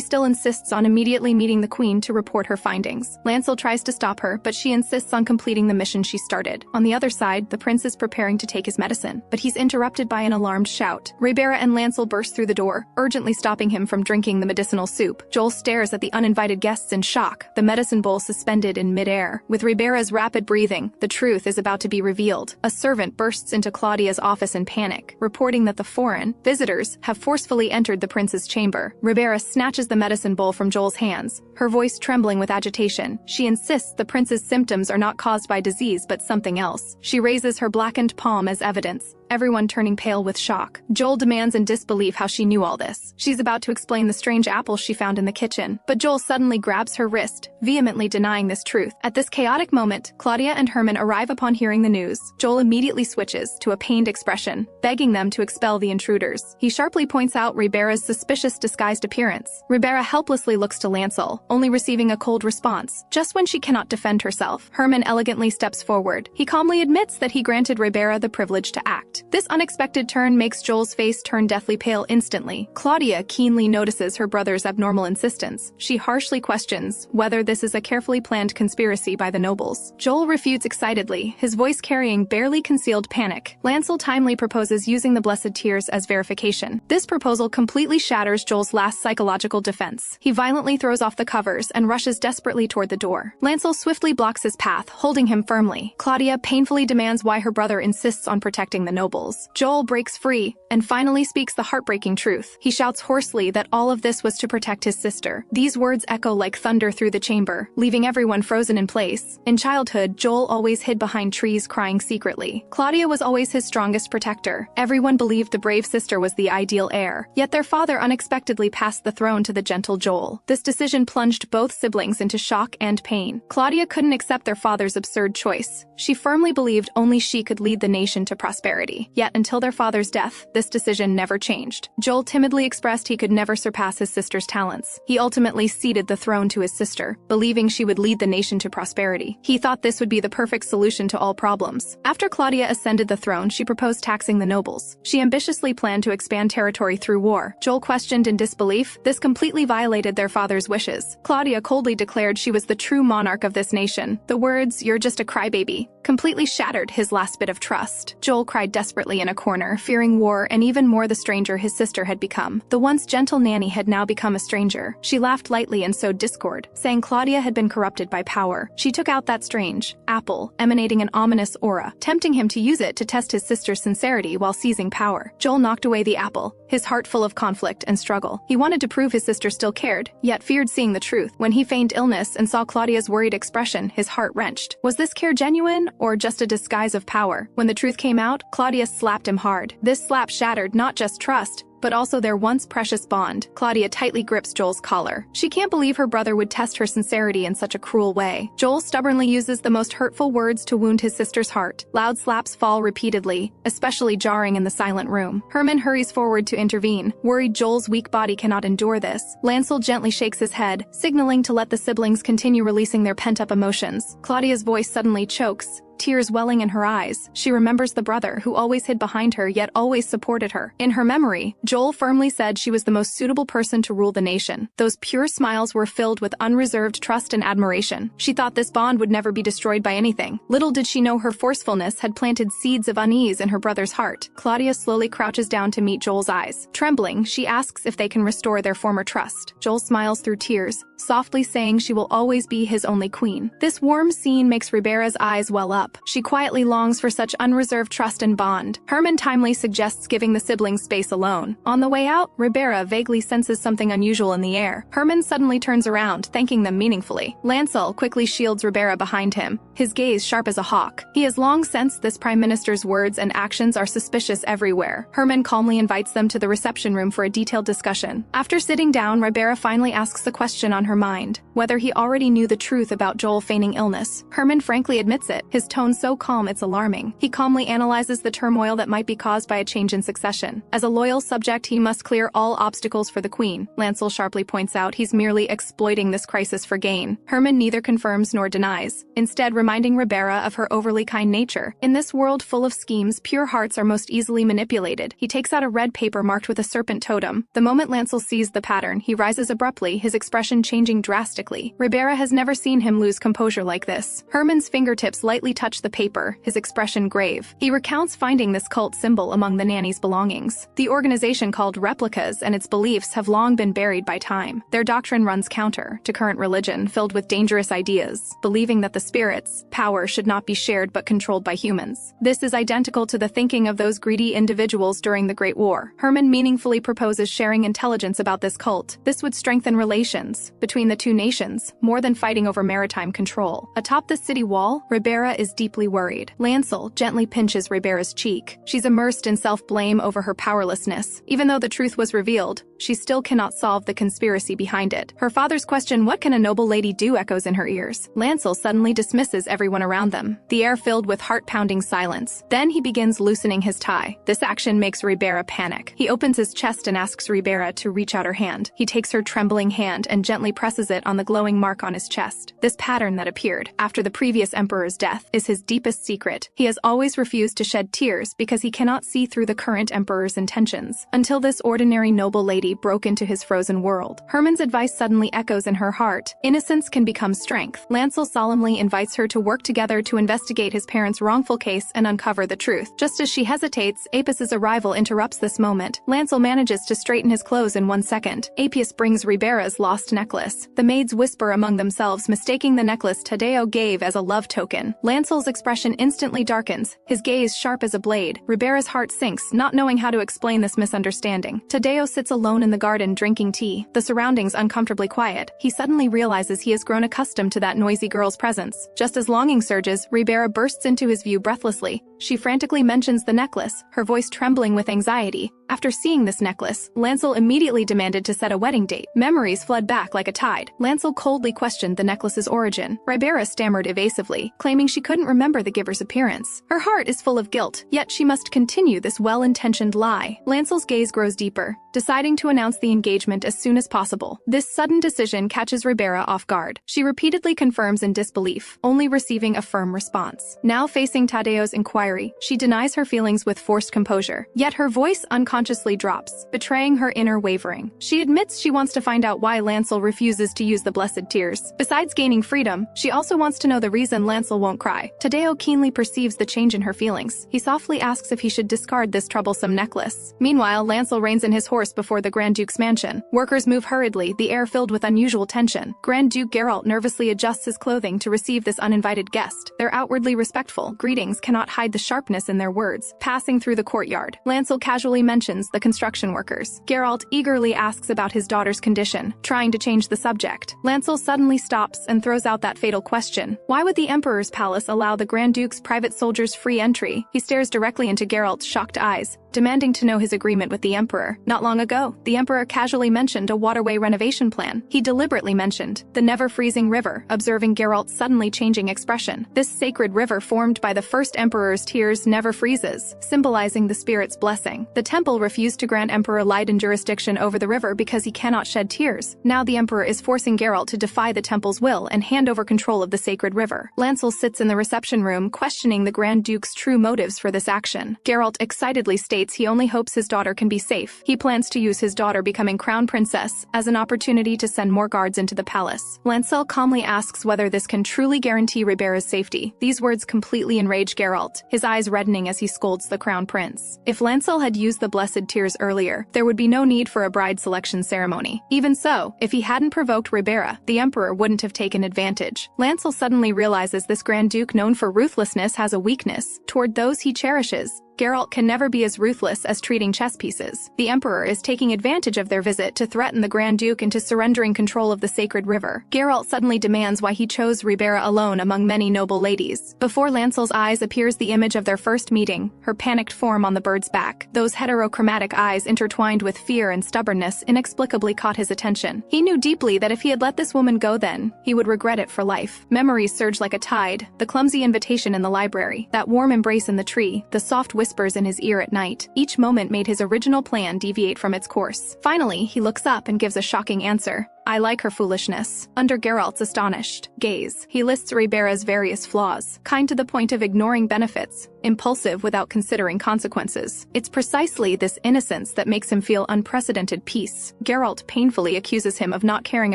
still insists on immediately meeting the queen to report her findings. Lancel tries to stop her, but she insists on completing the mission she started. On the other side, the prince is preparing to take his medicine, but he's interrupted by an alarmed shout. Ribera and Lancel burst through the door, urgently stopping him from drinking the medicinal soup. Joel stares at the uninvited guests in shock, the medicine bowl suspended in midair. With Ribera's rapid breathing, the truth is about to be revealed. A servant bursts into Claudia's office in panic, reporting that the foreign visitors have forcefully entered the prince's chamber. Ribera snatches the medicine bowl from Joel's hands, her voice trembling with agitation. She insists the prince's symptoms are not caused by disease but something else. She raises her blackened palm as evidence, everyone turning pale with shock. Joel demands in disbelief how she knew all this. She's about to explain the strange apple she found in the kitchen, but Joel suddenly grabs her wrist, vehemently denying this truth. At this chaotic moment, Claudia and Herman arrive upon hearing the news. Joel immediately switches to a pained expression, begging them to expel the intruders. He sharply points out Ribera's suspicious disguised appearance. Ribera helplessly looks to Lancel, only receiving a cold response. Just when she cannot defend herself, Herman elegantly steps forward. He calmly admits that he granted Ribera the privilege to act. This unexpected turn makes Joel's face turn deathly pale instantly. Claudia keenly notices her brother's abnormal insistence. She harshly questions whether this is a carefully planned conspiracy by the nobles. Joel refutes excitedly, his voice carrying barely concealed panic. Lancel timely proposes using the blessed tears as verification. This proposal completely shatters Joel's last psychological defense. He violently throws off the covers and rushes desperately toward the door. Lancel swiftly blocks his path, holding him firmly. Claudia painfully demands why her brother insists on protecting the nobles. Joel breaks free and finally speaks the heartbreaking truth. He shouts hoarsely that all of this was to protect his sister. These words echo like thunder through the chamber, leaving everyone frozen in place. In childhood, Joel always hid behind trees crying secretly. Claudia was always his strongest protector. Everyone believed the brave sister was the ideal heir, yet their father unexpectedly passed the throne to the gentle Joel. This decision plunged both siblings into shock and pain. Claudia couldn't accept their father's absurd choice. She firmly believed only she could lead the nation to prosperity. Yet until their father's death, this decision never changed. Joel timidly expressed he could never surpass his sister's talents. He ultimately ceded the throne to his sister, believing she would lead the nation to prosperity. He thought this would be the perfect solution to all problems. After Claudia ascended the throne, she proposed taxing the nobles. She ambitiously planned to expand territory through war. Joel questioned in disbelief. This completely violated their father's wishes. Claudia coldly declared she was the true monarch of this nation. The words, "You're just a crybaby," completely shattered his last bit of trust. Joel cried desperately in a corner, fearing war and even more the stranger his sister had become. The once gentle nanny had now become a stranger. She laughed lightly and sowed discord, saying Claudia had been corrupted by power. She took out that strange apple, emanating an ominous aura, tempting him to use it to test his sister's sincerity while seizing power. Joel knocked away the apple, his heart full of conflict and struggle. He wanted to prove his sister still cared, yet feared seeing the truth. When he feigned illness and saw Claudia's worried expression, his heart wrenched. Was this care genuine, or just a disguise of power? When the truth came out, Claudia slapped him hard. This slap shattered not just trust, but also their once precious bond. Claudia tightly grips Joel's collar. She can't believe her brother would test her sincerity in such a cruel way. Joel stubbornly uses the most hurtful words to wound his sister's heart. Loud slaps fall repeatedly, especially jarring in the silent room. Herman hurries forward to intervene, worried Joel's weak body cannot endure this. Lancel gently shakes his head, signaling to let the siblings continue releasing their pent-up emotions. Claudia's voice suddenly chokes, tears welling in her eyes. She remembers the brother who always hid behind her yet always supported her. In her memory, Joel firmly said she was the most suitable person to rule the nation. Those pure smiles were filled with unreserved trust and admiration. She thought this bond would never be destroyed by anything. Little did she know her forcefulness had planted seeds of unease in her brother's heart. Claudia slowly crouches down to meet Joel's eyes. Trembling, she asks if they can restore their former trust. Joel smiles through tears, softly saying she will always be his only queen. This warm scene makes Ribera's eyes well up. She quietly longs for such unreserved trust and bond. Herman timely suggests giving the siblings space alone. On the way out, Ribera vaguely senses something unusual in the air. Herman suddenly turns around, thanking them meaningfully. Lancel quickly shields Ribera behind him, his gaze sharp as a hawk. He has long sensed this prime minister's words and actions are suspicious everywhere. Herman calmly invites them to the reception room for a detailed discussion. After sitting down, Ribera finally asks the question on her mind, whether he already knew the truth about Joel feigning illness. Herman frankly admits it, his tone so calm it's alarming. He calmly analyzes the turmoil that might be caused by a change in succession. As a loyal subject, he must clear all obstacles for the queen. Lancel sharply points out he's merely exploiting this crisis for gain. Herman neither confirms nor denies, instead reminding Ribera of her overly kind nature. In this world full of schemes, pure hearts are most easily manipulated. He takes out a red paper marked with a serpent totem. The moment Lancel sees the pattern, he rises abruptly, his expression changing drastically. Ribera has never seen him lose composure like this. Herman's fingertips lightly touch the paper, his expression grave. He recounts finding this cult symbol among the nanny's belongings. The organization called Replicas and its beliefs have long been buried by time. Their doctrine runs counter to current religion, filled with dangerous ideas, believing that the spirit's power should not be shared but controlled by humans. This is identical to the thinking of those greedy individuals during the Great War. Herman meaningfully proposes sharing intelligence about this cult. This would strengthen relations between the two nations, more than fighting over maritime control. Atop the city wall, Ribera is deeply worried. Lancel gently pinches Ribera's cheek. She's immersed in self-blame over her powerlessness. Even though the truth was revealed, she still cannot solve the conspiracy behind it. Her father's question, "What can a noble lady do?" echoes in her ears. Lancel suddenly dismisses everyone around them, the air filled with heart-pounding silence. Then he begins loosening his tie. This action makes Ribera panic. He opens his chest and asks Ribera to reach out her hand. He takes her trembling hand and gently presses it on the glowing mark on his chest. This pattern that appeared after the previous emperor's death is his deepest secret. He has always refused to shed tears because he cannot see through the current emperor's intentions, until this ordinary noble lady broke into his frozen world. Herman's advice suddenly echoes in her heart. Innocence can become strength. Lancel solemnly invites her to work together to investigate his parents' wrongful case and uncover the truth. Just as she hesitates, Apis' arrival interrupts this moment. Lancel manages to straighten his clothes in 1 second. Apis brings Ribera's lost necklace. The maids whisper among themselves, mistaking the necklace Tadeo gave as a love token. Lancel's expression instantly darkens, his gaze sharp as a blade. Ribera's heart sinks, not knowing how to explain this misunderstanding. Tadeo sits alone in the garden drinking tea, the surroundings uncomfortably quiet. He suddenly realizes he has grown accustomed to that noisy girl's presence. Just as longing surges, Ribera bursts into his view breathlessly. She frantically mentions the necklace, her voice trembling with anxiety. After seeing this necklace, Lancel immediately demanded to set a wedding date. Memories fled back like a tide. Lancel coldly questioned the necklace's origin. Ribera stammered evasively, claiming she couldn't remember the giver's appearance. Her heart is full of guilt, yet she must continue this well-intentioned lie. Lancel's gaze grows deeper, deciding to announce the engagement as soon as possible. This sudden decision catches Ribera off guard. She repeatedly confirms in disbelief, only receiving a firm response. Now facing Tadeo's inquiry, she denies her feelings with forced composure, yet her voice unconsciously drops, betraying her inner wavering. She admits she wants to find out why Lancel refuses to use the blessed tears. Besides gaining freedom, she also wants to know the reason Lancel won't cry. Tadeo keenly perceives the change in her feelings. He softly asks if he should discard this troublesome necklace. Meanwhile, Lancel reins in his horse before the Grand Duke's mansion. Workers move hurriedly, the air filled with unusual tension. Grand Duke Geralt nervously adjusts his clothing to receive this uninvited guest. They're outwardly respectful. Greetings cannot hide the sharpness in their words. Passing through the courtyard, Lancel casually mentions the construction workers. Geralt eagerly asks about his daughter's condition, trying to change the subject. Lancel suddenly stops and throws out that fatal question. Why would the Emperor's palace allow the Grand Duke's private soldiers free entry? He stares directly into Geralt's shocked eyes, demanding to know his agreement with the Emperor. Not long ago, the Emperor casually mentioned a waterway renovation plan. He deliberately mentioned the never-freezing river, observing Geralt's suddenly changing expression. This sacred river formed by the first Emperor's tears never freezes, symbolizing the spirit's blessing. The temple refused to grant Emperor Leiden jurisdiction over the river because he cannot shed tears. Now the Emperor is forcing Geralt to defy the temple's will and hand over control of the sacred river. Lancel sits in the reception room, questioning the Grand Duke's true motives for this action. Geralt excitedly states he only hopes his daughter can be safe. He plans to use his daughter becoming crown princess as an opportunity to send more guards into the palace. Lancel calmly asks whether this can truly guarantee Ribera's safety. These words completely enrage Geralt, his eyes reddening as he scolds the crown prince. If Lancel had used the blessed tears earlier, there would be no need for a bride selection ceremony. Even so, if he hadn't provoked Ribera, the Emperor wouldn't have taken advantage. Lancel suddenly realizes this Grand Duke known for ruthlessness has a weakness toward those he cherishes. Geralt can never be as ruthless as treating chess pieces. The Emperor is taking advantage of their visit to threaten the Grand Duke into surrendering control of the sacred river. Geralt suddenly demands why he chose Ribera alone among many noble ladies. Before Lancel's eyes appears the image of their first meeting, her panicked form on the bird's back. Those heterochromatic eyes intertwined with fear and stubbornness inexplicably caught his attention. He knew deeply that if he had let this woman go then, he would regret it for life. Memories surged like a tide, the clumsy invitation in the library, that warm embrace in the tree, the soft whispers in his ear at night. Each moment made his original plan deviate from its course. Finally, he looks up and gives a shocking answer. I like her foolishness. Under Geralt's astonished gaze, he lists Ribera's various flaws, kind to the point of ignoring benefits, impulsive without considering consequences. It's precisely this innocence that makes him feel unprecedented peace. Geralt painfully accuses him of not caring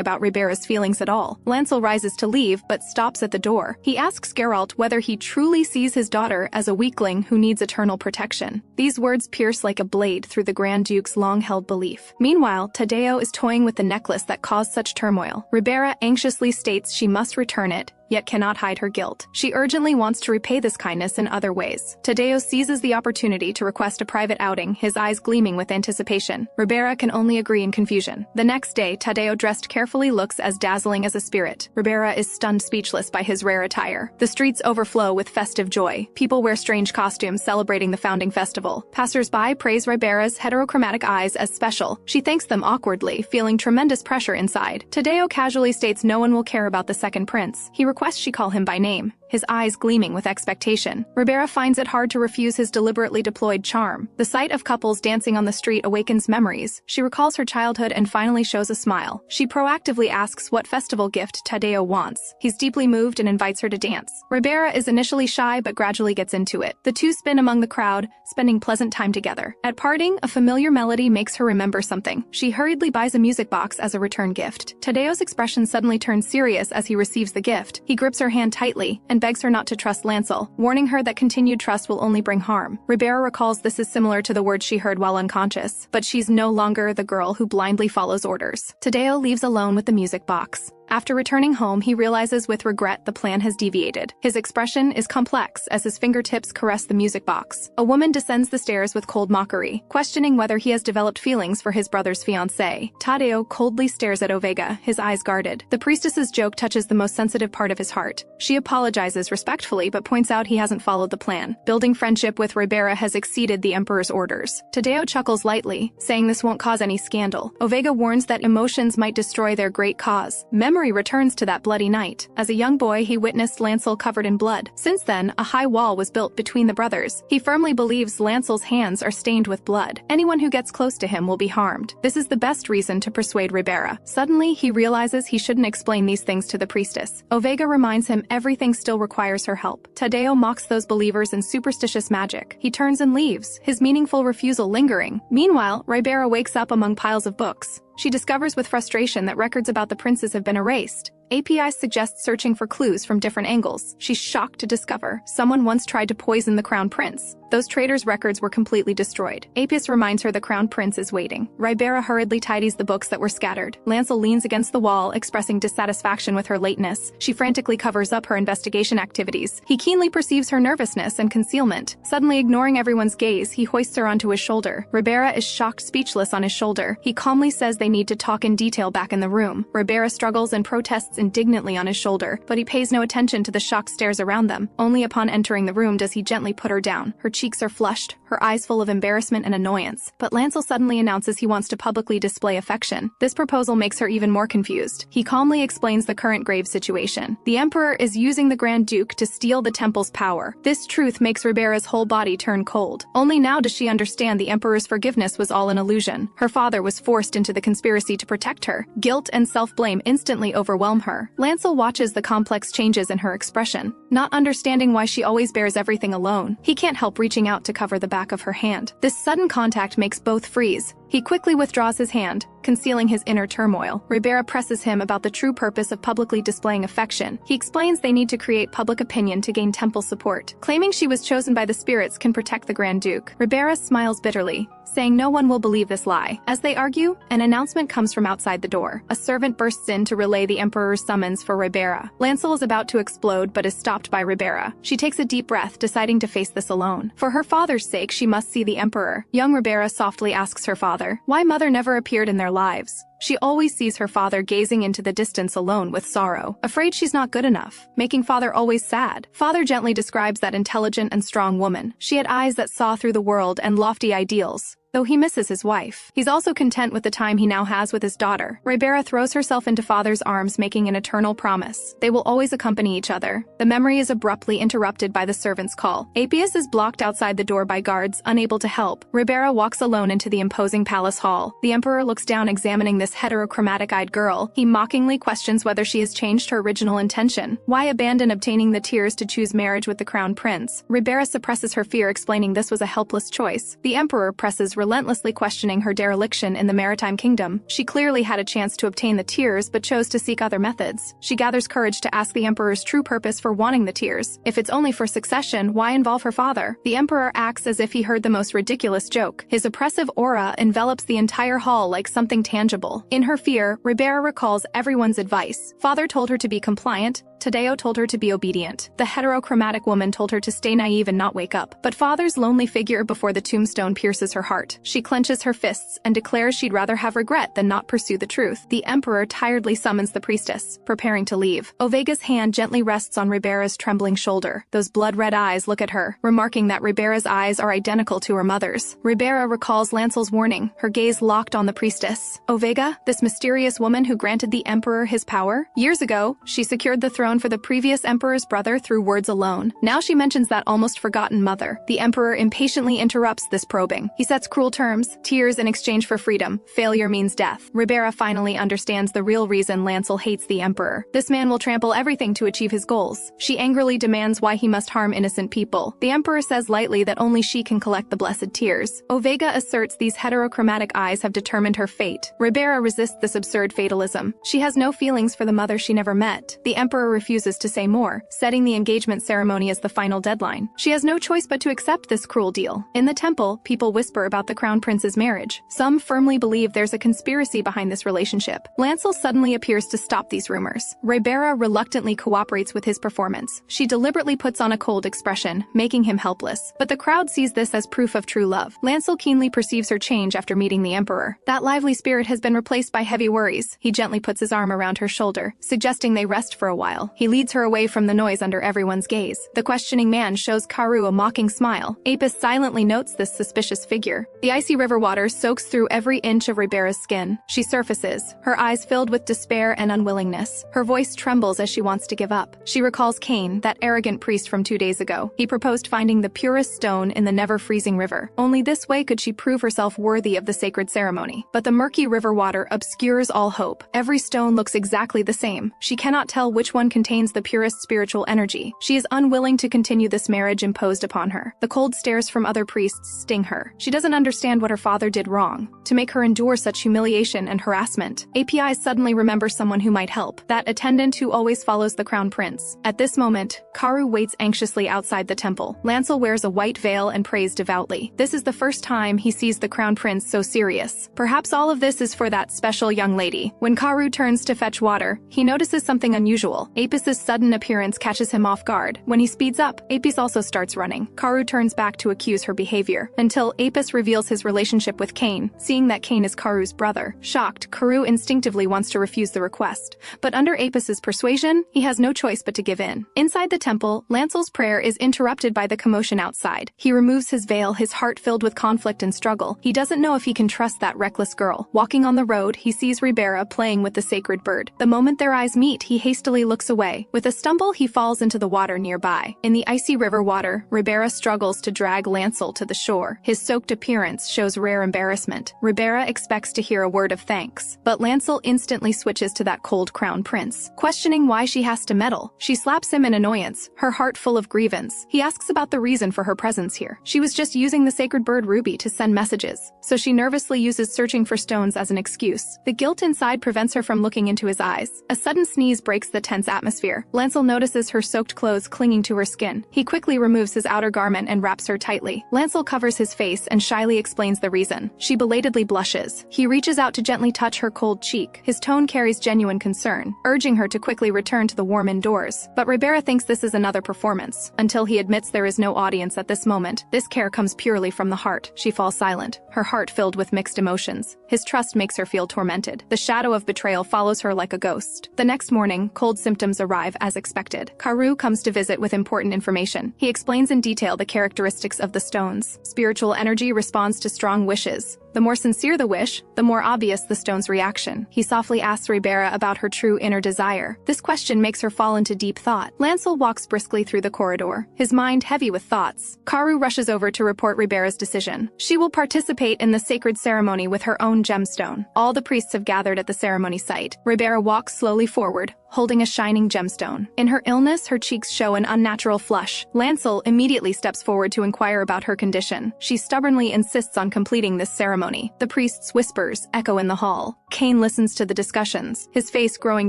about Ribera's feelings at all. Lancel rises to leave but stops at the door. He asks Geralt whether he truly sees his daughter as a weakling who needs eternal protection. These words pierce like a blade through the Grand Duke's long-held belief. Meanwhile, Tadeo is toying with the necklace that caused such turmoil. Ribera anxiously states she must return it, yet cannot hide her guilt. She urgently wants to repay this kindness in other ways. Tadeo seizes the opportunity to request a private outing, his eyes gleaming with anticipation. Ribera can only agree in confusion. The next day, Tadeo, dressed carefully, looks as dazzling as a spirit. Ribera is stunned speechless by his rare attire. The streets overflow with festive joy. People wear strange costumes celebrating the founding festival. Passers-by praise Ribera's heterochromatic eyes as special. She thanks them awkwardly, feeling tremendous pressure inside. Tadeo casually states no one will care about the second prince. He requests she call him by name, his eyes gleaming with expectation. Ribera finds it hard to refuse his deliberately deployed charm. The sight of couples dancing on the street awakens memories. She recalls her childhood and finally shows a smile. She proactively asks what festival gift Tadeo wants. He's deeply moved and invites her to dance. Ribera is initially shy but gradually gets into it. The two spin among the crowd, spending pleasant time together. At parting, a familiar melody makes her remember something. She hurriedly buys a music box as a return gift. Tadeo's expression suddenly turns serious as he receives the gift. He grips her hand tightly and begs her not to trust Lancel, warning her that continued trust will only bring harm. Ribera recalls this is similar to the words she heard while unconscious, but she's no longer the girl who blindly follows orders. Tadeo leaves alone with the music box. After returning home, he realizes with regret the plan has deviated. His expression is complex as his fingertips caress the music box. A woman descends the stairs with cold mockery, questioning whether he has developed feelings for his brother's fiancée. Tadeo coldly stares at Ovega, his eyes guarded. The priestess's joke touches the most sensitive part of his heart. She apologizes respectfully but points out he hasn't followed the plan. Building friendship with Ribera has exceeded the Emperor's orders. Tadeo chuckles lightly, saying this won't cause any scandal. Ovega warns that emotions might destroy their great cause. Memory returns to that bloody night. As a young boy, he witnessed Lancel covered in blood. Since then, a high wall was built between the brothers. He firmly believes Lancel's hands are stained with blood. Anyone who gets close to him will be harmed. This is the best reason to persuade Ribera. Suddenly, he realizes he shouldn't explain these things to the priestess. Ovega reminds him everything still requires her help. Tadeo mocks those believers in superstitious magic. He turns and leaves, his meaningful refusal lingering. Meanwhile, Ribera wakes up among piles of books. She discovers with frustration that records about the princes have been erased, API suggests searching for clues from different angles. She's shocked to discover someone once tried to poison the crown prince. Those traitors' records were completely destroyed. Apis reminds her the crown prince is waiting. Ribera hurriedly tidies the books that were scattered. Lancel leans against the wall, expressing dissatisfaction with her lateness. She frantically covers up her investigation activities. He keenly perceives her nervousness and concealment. Suddenly ignoring everyone's gaze, he hoists her onto his shoulder. Ribera is shocked speechless on his shoulder. He calmly says they need to talk in detail back in the room. Ribera struggles and protests indignantly on his shoulder, but he pays no attention to the shocked stares around them. Only upon entering the room does he gently put her down. Her cheeks are flushed, her eyes full of embarrassment and annoyance. But Lancel suddenly announces he wants to publicly display affection. This proposal makes her even more confused. He calmly explains the current grave situation. The Emperor is using the Grand Duke to steal the temple's power. This truth makes Ribera's whole body turn cold. Only now does she understand the Emperor's forgiveness was all an illusion. Her father was forced into the conspiracy to protect her. Guilt and self-blame instantly overwhelm her. Lancel watches the complex changes in her expression, not understanding why she always bears everything alone. He can't help reaching out to cover the back of her hand. This sudden contact makes both freeze. He quickly withdraws his hand, concealing his inner turmoil. Ribera presses him about the true purpose of publicly displaying affection. He explains they need to create public opinion to gain temple support. Claiming she was chosen by the spirits can protect the Grand Duke. Ribera smiles bitterly, saying no one will believe this lie. As they argue, an announcement comes from outside the door. A servant bursts in to relay the Emperor's summons for Ribera. Lancel is about to explode but is stopped by Ribera. She takes a deep breath, deciding to face this alone. For her father's sake, she must see the Emperor. Young Ribera softly asks her father why mother never appeared in their lives. She always sees her father gazing into the distance alone with sorrow, afraid she's not good enough, making father always sad. Father gently describes that intelligent and strong woman. She had eyes that saw through the world and lofty ideals. Though he misses his wife, he's also content with the time he now has with his daughter. Ribera throws herself into father's arms, making an eternal promise. They will always accompany each other. The memory is abruptly interrupted by the servant's call. Appius is blocked outside the door by guards, unable to help. Ribera walks alone into the imposing palace hall. The Emperor looks down, examining this heterochromatic-eyed girl. He mockingly questions whether she has changed her original intention. Why abandon obtaining the tears to choose marriage with the crown prince? Ribera suppresses her fear, explaining this was a helpless choice. The Emperor presses relentlessly, questioning her dereliction in the maritime kingdom. She clearly had a chance to obtain the tears but chose to seek other methods. She gathers courage to ask the Emperor's true purpose for wanting the tears. If it's only for succession, why involve her father? The Emperor acts as if he heard the most ridiculous joke. His oppressive aura envelops the entire hall like something tangible. In her fear, Ribera recalls everyone's advice. Father told her to be compliant. Tadeo told her to be obedient. The heterochromatic woman told her to stay naive and not wake up. But father's lonely figure before the tombstone pierces her heart. She clenches her fists and declares she'd rather have regret than not pursue the truth. The Emperor tiredly summons the priestess, preparing to leave. Ovega's hand gently rests on Ribera's trembling shoulder. Those blood-red eyes look at her, remarking that Ribera's eyes are identical to her mother's. Ribera recalls Lancel's warning, her gaze locked on the priestess. Ovega, this mysterious woman who granted the Emperor his power? Years ago, she secured the throne for the previous Emperor's brother through words alone. Now she mentions that almost forgotten mother. The Emperor impatiently interrupts this probing. He sets cruel terms, tears in exchange for freedom. Failure means death. Ribera finally understands the real reason Lancel hates the Emperor. This man will trample everything to achieve his goals. She angrily demands why he must harm innocent people. The Emperor says lightly that only she can collect the blessed tears. Ovega asserts these heterochromatic eyes have determined her fate. Ribera resists this absurd fatalism. She has no feelings for the mother she never met. The Emperor refuses to say more, setting the engagement ceremony as the final deadline. She has no choice but to accept this cruel deal. In the temple, people whisper about the crown prince's marriage. Some firmly believe there's a conspiracy behind this relationship. Lancel suddenly appears to stop these rumors. Ribera reluctantly cooperates with his performance. She deliberately puts on a cold expression, making him helpless. But the crowd sees this as proof of true love. Lancel keenly perceives her change after meeting the Emperor. That lively spirit has been replaced by heavy worries. He gently puts his arm around her shoulder, suggesting they rest for a while. He leads her away from the noise under everyone's gaze. The questioning man shows Karu a mocking smile. Apis silently notes this suspicious figure. The icy river water soaks through every inch of Ribera's skin. She surfaces, her eyes filled with despair and unwillingness. Her voice trembles as she wants to give up. She recalls Cain, that arrogant priest from 2 days ago. He proposed finding the purest stone in the never-freezing river. Only this way could she prove herself worthy of the sacred ceremony. But the murky river water obscures all hope. Every stone looks exactly the same. She cannot tell which one contains the purest spiritual energy. She is unwilling to continue this marriage imposed upon her. The cold stares from other priests sting her. She doesn't understand what her father did wrong to make her endure such humiliation and harassment. API suddenly remembers someone who might help, that attendant who always follows the crown prince. At this moment, Karu waits anxiously outside the temple. Lancel wears a white veil and prays devoutly. This is the first time he sees the crown prince so serious. Perhaps all of this is for that special young lady. When Karu turns to fetch water, he notices something unusual. Apis' sudden appearance catches him off guard. When he speeds up, Apis also starts running. Karu turns back to accuse her behavior, until Apis reveals his relationship with Cain, seeing that Cain is Karu's brother. Shocked, Karu instinctively wants to refuse the request, but under Apis' persuasion, he has no choice but to give in. Inside the temple, Lancel's prayer is interrupted by the commotion outside. He removes his veil, his heart filled with conflict and struggle. He doesn't know if he can trust that reckless girl. Walking on the road, he sees Ribera playing with the sacred bird. The moment their eyes meet, he hastily looks away. With a stumble, he falls into the water nearby. In the icy river water, Ribera struggles to drag Lancel to the shore. His soaked appearance shows rare embarrassment. Ribera expects to hear a word of thanks, but Lancel instantly switches to that cold crown prince, questioning why she has to meddle. She slaps him in annoyance, her heart full of grievance. He asks about the reason for her presence here. She was just using the sacred bird Ruby to send messages, so she nervously uses searching for stones as an excuse. The guilt inside prevents her from looking into his eyes. A sudden sneeze breaks the tense atmosphere. Lancel notices her soaked clothes clinging to her skin. He quickly removes his outer garment and wraps her tightly. Lancel covers his face and shyly explains the reason. She belatedly blushes. He reaches out to gently touch her cold cheek. His tone carries genuine concern, urging her to quickly return to the warm indoors. But Ribera thinks this is another performance, until he admits there is no audience at this moment. This care comes purely from the heart. She falls silent, her heart filled with mixed emotions. His trust makes her feel tormented. The shadow of betrayal follows her like a ghost. The next morning, cold symptoms arrive as expected. Karu comes to visit with important information. He explains in detail the characteristics of the stones. Spiritual energy responds to strong wishes. The more sincere the wish, the more obvious the stone's reaction. He softly asks Ribera about her true inner desire. This question makes her fall into deep thought. Lancel walks briskly through the corridor, his mind heavy with thoughts. Karu rushes over to report Ribera's decision. She will participate in the sacred ceremony with her own gemstone. All the priests have gathered at the ceremony site. Ribera walks slowly forward, holding a shining gemstone. In her illness, her cheeks show an unnatural flush. Lancel immediately steps forward to inquire about her condition. She stubbornly insists on completing this ceremony. The priest's whispers echo in the hall. Cain listens to the discussions, his face growing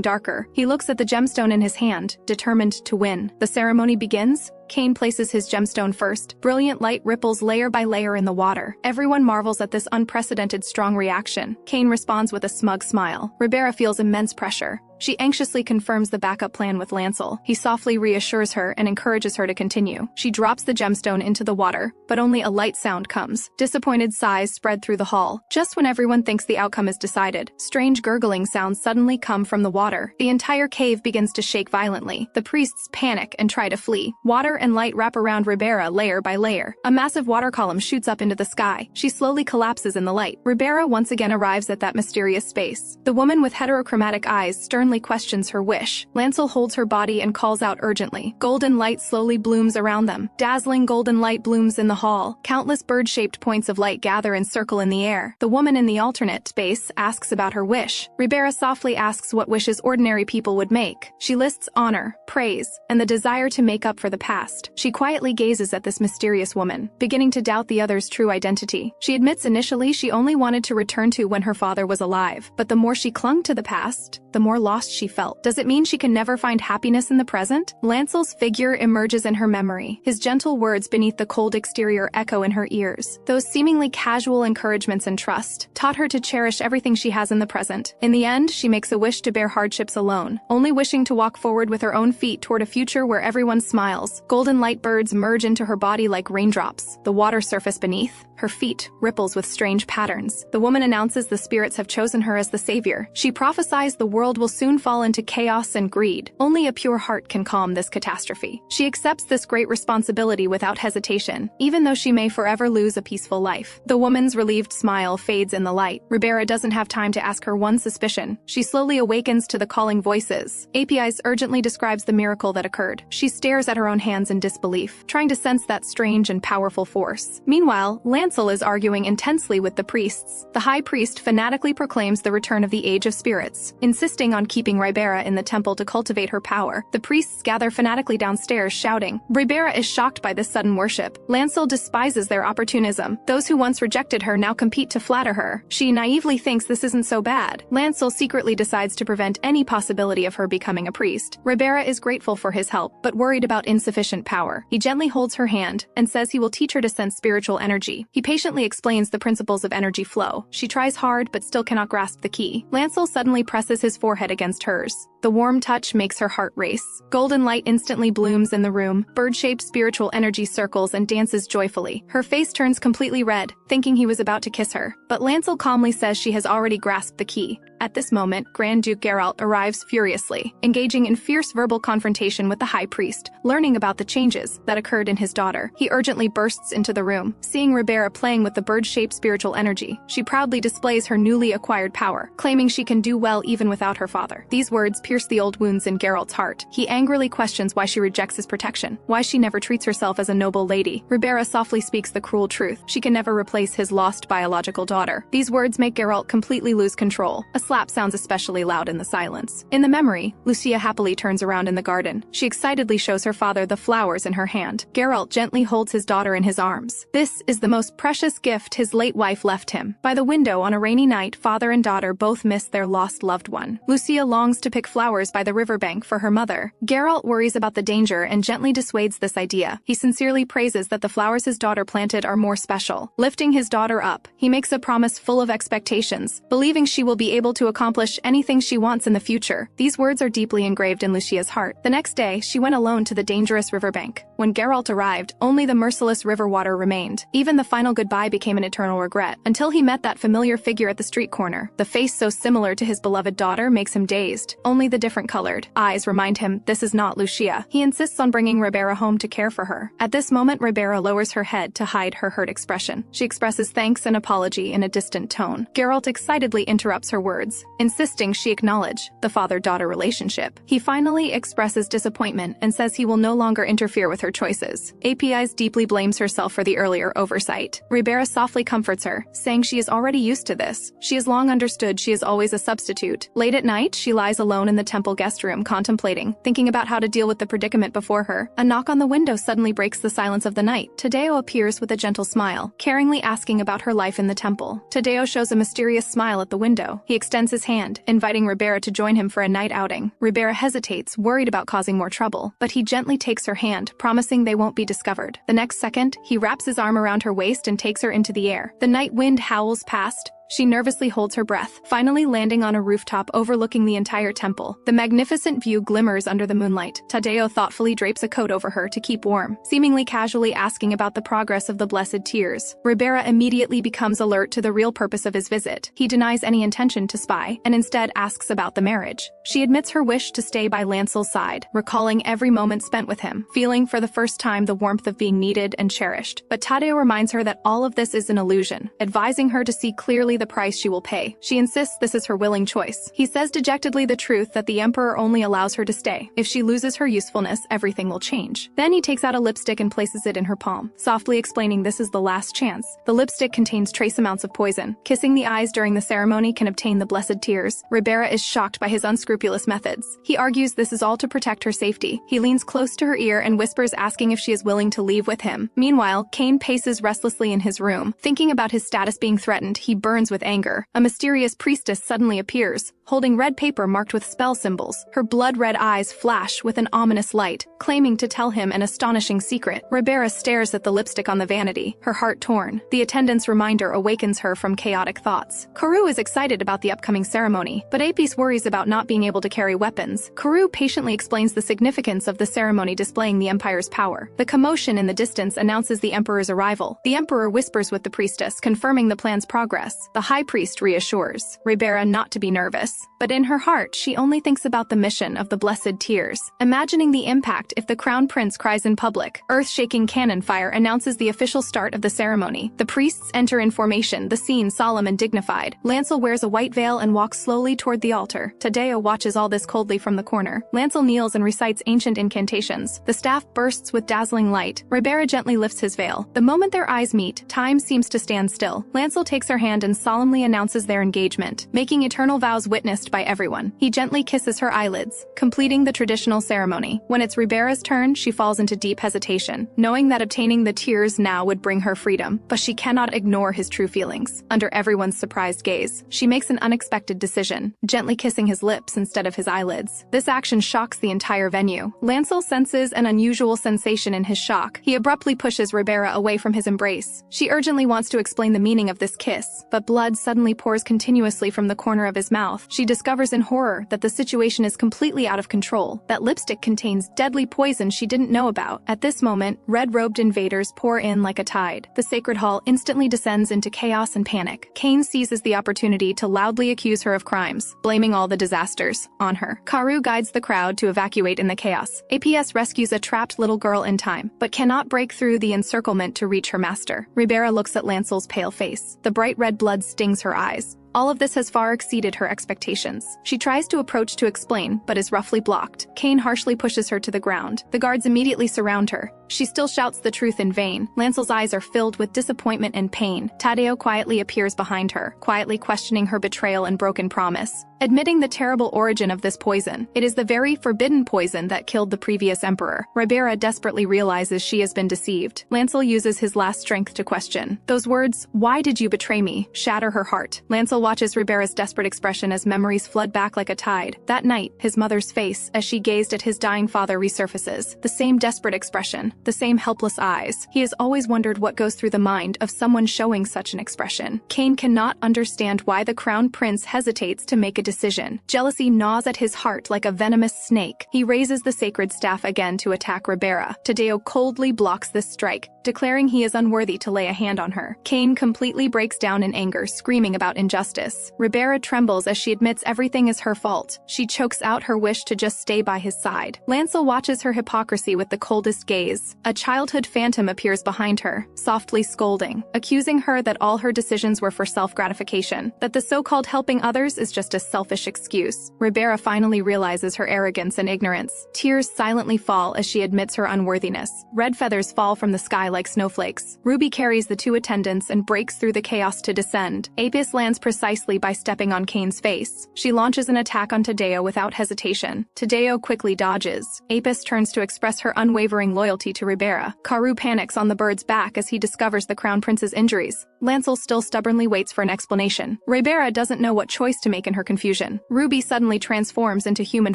darker. He looks at the gemstone in his hand, determined to win. The ceremony begins. Cain places his gemstone first. Brilliant light ripples layer by layer in the water. Everyone marvels at this unprecedented strong reaction. Cain responds with a smug smile. Ribera feels immense pressure. She anxiously confirms the backup plan with Lancel. He softly reassures her and encourages her to continue. She drops the gemstone into the water, but only a light sound comes. Disappointed sighs spread through the hall. Just when everyone thinks the outcome is decided, strange gurgling sounds suddenly come from the water. The entire cave begins to shake violently. The priests panic and try to flee. Water and light wrap around Ribera layer by layer. A massive water column shoots up into the sky. She slowly collapses in the light. Ribera once again arrives at that mysterious space. The woman with heterochromatic eyes sternly questions her wish. Lancel holds her body and calls out urgently. Golden light slowly blooms around them. Dazzling golden light blooms in the hall. Countless bird-shaped points of light gather and circle in the air. The woman in the alternate space asks about her wish. Ribera softly asks what wishes ordinary people would make. She lists honor, praise, and the desire to make up for the past. She quietly gazes at this mysterious woman, beginning to doubt the other's true identity. She admits initially she only wanted to return to when her father was alive, but the more she clung to the past, the more lost she felt. Does it mean she can never find happiness in the present? Lancel's figure emerges in her memory. His gentle words beneath the cold exterior echo in her ears. Those seemingly casual encouragements and trust taught her to cherish everything she has in the present. In the end, she makes a wish to bear hardships alone, only wishing to walk forward with her own feet toward a future where everyone smiles. Golden light birds merge into her body like raindrops. The water surface beneath her feet ripples with strange patterns. The woman announces the spirits have chosen her as the savior. She prophesies the world will soon fall into chaos and greed. Only a pure heart can calm this catastrophe. She accepts this great responsibility without hesitation, even though she may forever lose a peaceful life. The woman's relieved smile fades in the light. Ribera doesn't have time to ask her one suspicion. She slowly awakens to the calling voices. APIs urgently describes the miracle that occurred. She stares at her own hands in disbelief, trying to sense that strange and powerful force. Meanwhile, Lancel is arguing intensely with the priests. The high priest fanatically proclaims the return of the Age of Spirits, insisting on keeping keeping Ribera in the temple to cultivate her power. The priests gather fanatically downstairs, shouting. Ribera is shocked by this sudden worship. Lancel despises their opportunism. Those who once rejected her now compete to flatter her. She naively thinks this isn't so bad. Lancel secretly decides to prevent any possibility of her becoming a priest. Ribera is grateful for his help, but worried about insufficient power. He gently holds her hand and says he will teach her to sense spiritual energy. He patiently explains the principles of energy flow. She tries hard but still cannot grasp the key. Lancel suddenly presses his forehead against hers. The warm touch makes her heart race. Golden light instantly blooms in the room. Bird-shaped spiritual energy circles and dances joyfully. Her face turns completely red, thinking he was about to kiss her. But Lancel calmly says she has already grasped the key. At this moment, Grand Duke Geralt arrives furiously, engaging in fierce verbal confrontation with the High Priest, learning about the changes that occurred in his daughter. He urgently bursts into the room. Seeing Ribera playing with the bird-shaped spiritual energy, she proudly displays her newly acquired power, claiming she can do well even without her father. These words pierce the old wounds in Geralt's heart. He angrily questions why she rejects his protection, why she never treats herself as a noble lady. Ribera softly speaks the cruel truth. She can never replace his lost biological daughter. These words make Geralt completely lose control. A slap sounds especially loud in the silence. In the memory, Lucia happily turns around in the garden. She excitedly shows her father the flowers in her hand. Geralt gently holds his daughter in his arms. This is the most precious gift his late wife left him. By the window on a rainy night, father and daughter both miss their lost loved one. Lucia longs to pick flowers by the riverbank for her mother. Geralt worries about the danger and gently dissuades this idea. He sincerely praises that the flowers his daughter planted are more special. Lifting his daughter up, he makes a promise full of expectations, believing she will be able to accomplish anything she wants in the future. These words are deeply engraved in Lucia's heart. The next day, she went alone to the dangerous riverbank. When Geralt arrived, only the merciless river water remained. Even the final goodbye became an eternal regret, until he met that familiar figure at the street corner. The face so similar to his beloved daughter makes him dazed. Only the different colored eyes remind him this is not Lucia. He insists on bringing Ribera home to care for her. At this moment, Ribera lowers her head to hide her hurt expression. She expresses thanks and apology in a distant tone. Geralt excitedly interrupts her words, insisting she acknowledge the father-daughter relationship. He finally expresses disappointment and says he will no longer interfere with her choices. PeePi deeply blames herself for the earlier oversight. Ribera softly comforts her, saying she is already used to this. She has long understood she is always a substitute. Late at night, she lies alone in the temple guest room, contemplating, thinking about how to deal with the predicament before her. A knock on the window suddenly breaks the silence of the night. Tadeo appears with a gentle smile, caringly asking about her life in the temple. Tadeo shows a mysterious smile at the window. He extends his hand, inviting Ribera to join him for a night outing. Ribera hesitates, worried about causing more trouble, but he gently takes her hand, promising they won't be discovered. The next second, he wraps his arm around her waist and takes her into the air. The night wind howls past. She nervously holds her breath, finally landing on a rooftop overlooking the entire temple. The magnificent view glimmers under the moonlight. Tadeo thoughtfully drapes a coat over her to keep warm, seemingly casually asking about the progress of the blessed tears. Ribera immediately becomes alert to the real purpose of his visit. He denies any intention to spy, and instead asks about the marriage. She admits her wish to stay by Lancel's side, recalling every moment spent with him, feeling for the first time the warmth of being needed and cherished. But Tadeo reminds her that all of this is an illusion, advising her to see clearly the price she will pay. She insists this is her willing choice. He says dejectedly the truth that the Emperor only allows her to stay. If she loses her usefulness, everything will change. Then he takes out a lipstick and places it in her palm, softly explaining this is the last chance. The lipstick contains trace amounts of poison. Kissing the eyes during the ceremony can obtain the blessed tears. Ribera is shocked by his unscrupulous methods. He argues this is all to protect her safety. He leans close to her ear and whispers, asking if she is willing to leave with him. Meanwhile, Cain paces restlessly in his room. Thinking about his status being threatened, he burns with anger. A mysterious priestess suddenly appears, holding red paper marked with spell symbols. Her blood-red eyes flash with an ominous light, claiming to tell him an astonishing secret. Ribera stares at the lipstick on the vanity, her heart torn. The attendant's reminder awakens her from chaotic thoughts. Karoo is excited about the upcoming ceremony, but Apis worries about not being able to carry weapons. Karoo patiently explains the significance of the ceremony displaying the Empire's power. The commotion in the distance announces the Emperor's arrival. The Emperor whispers with the priestess, confirming the plan's progress. The High Priest reassures Ribera not to be nervous, but in her heart she only thinks about the mission of the blessed tears, imagining the impact if the Crown Prince cries in public. Earth-shaking cannon fire announces the official start of the ceremony. The priests enter in formation, the scene solemn and dignified. Lancel wears a white veil and walks slowly toward the altar. Tadeo watches all this coldly from the corner. Lancel kneels and recites ancient incantations. The staff bursts with dazzling light. Ribera gently lifts his veil. The moment their eyes meet, time seems to stand still. Lancel takes her hand and solemnly announces their engagement, making eternal vows witness witnessed by everyone. He gently kisses her eyelids, completing the traditional ceremony. When it's Ribera's turn, she falls into deep hesitation, knowing that obtaining the tears now would bring her freedom, but she cannot ignore his true feelings. Under everyone's surprised gaze, she makes an unexpected decision, gently kissing his lips instead of his eyelids. This action shocks the entire venue. Lancel senses an unusual sensation in his shock. He abruptly pushes Ribera away from his embrace. She urgently wants to explain the meaning of this kiss, but blood suddenly pours continuously from the corner of his mouth. She discovers in horror that the situation is completely out of control, that lipstick contains deadly poison she didn't know about. At this moment, red-robed invaders pour in like a tide. The sacred hall instantly descends into chaos and panic. Cain seizes the opportunity to loudly accuse her of crimes, blaming all the disasters on her. Karu guides the crowd to evacuate in the chaos. APS rescues a trapped little girl in time, but cannot break through the encirclement to reach her master. Ribera looks at Lancel's pale face. The bright red blood stings her eyes. All of this has far exceeded her expectations. She tries to approach to explain, but is roughly blocked. Cain harshly pushes her to the ground. The guards immediately surround her. She still shouts the truth in vain. Lancel's eyes are filled with disappointment and pain. Tado quietly appears behind her, quietly questioning her betrayal and broken promise, admitting the terrible origin of this poison. It is the very forbidden poison that killed the previous emperor. Ribera desperately realizes she has been deceived. Lancel uses his last strength to question. Those words, "Why did you betray me?" shatter her heart. Lancel watches Ribera's desperate expression as memories flood back like a tide. That night, his mother's face, as she gazed at his dying father, resurfaces. The same desperate expression, the same helpless eyes. He has always wondered what goes through the mind of someone showing such an expression. Cain cannot understand why the crown prince hesitates to make a decision. Jealousy gnaws at his heart like a venomous snake. He raises the sacred staff again to attack Ribera. Tadeo coldly blocks this strike, declaring he is unworthy to lay a hand on her. Cain completely breaks down in anger, screaming about injustice. Ribera trembles as she admits everything is her fault. She chokes out her wish to just stay by his side. Lancel watches her hypocrisy with the coldest gaze. A childhood phantom appears behind her, softly scolding, accusing her that all her decisions were for self-gratification, that the so-called helping others is just a selfish excuse. Ribera finally realizes her arrogance and ignorance. Tears silently fall as she admits her unworthiness. Red feathers fall from the sky like snowflakes. Ruby carries the two attendants and breaks through the chaos to descend. Apis lands precisely by stepping on Cain's face. She launches an attack on Tadeo without hesitation. Tadeo quickly dodges. Apis turns to express her unwavering loyalty to Ribera. Karu panics on the bird's back as he discovers the crown prince's injuries. Lancel still stubbornly waits for an explanation. Ribera doesn't know what choice to make in her confusion. Ruby suddenly transforms into human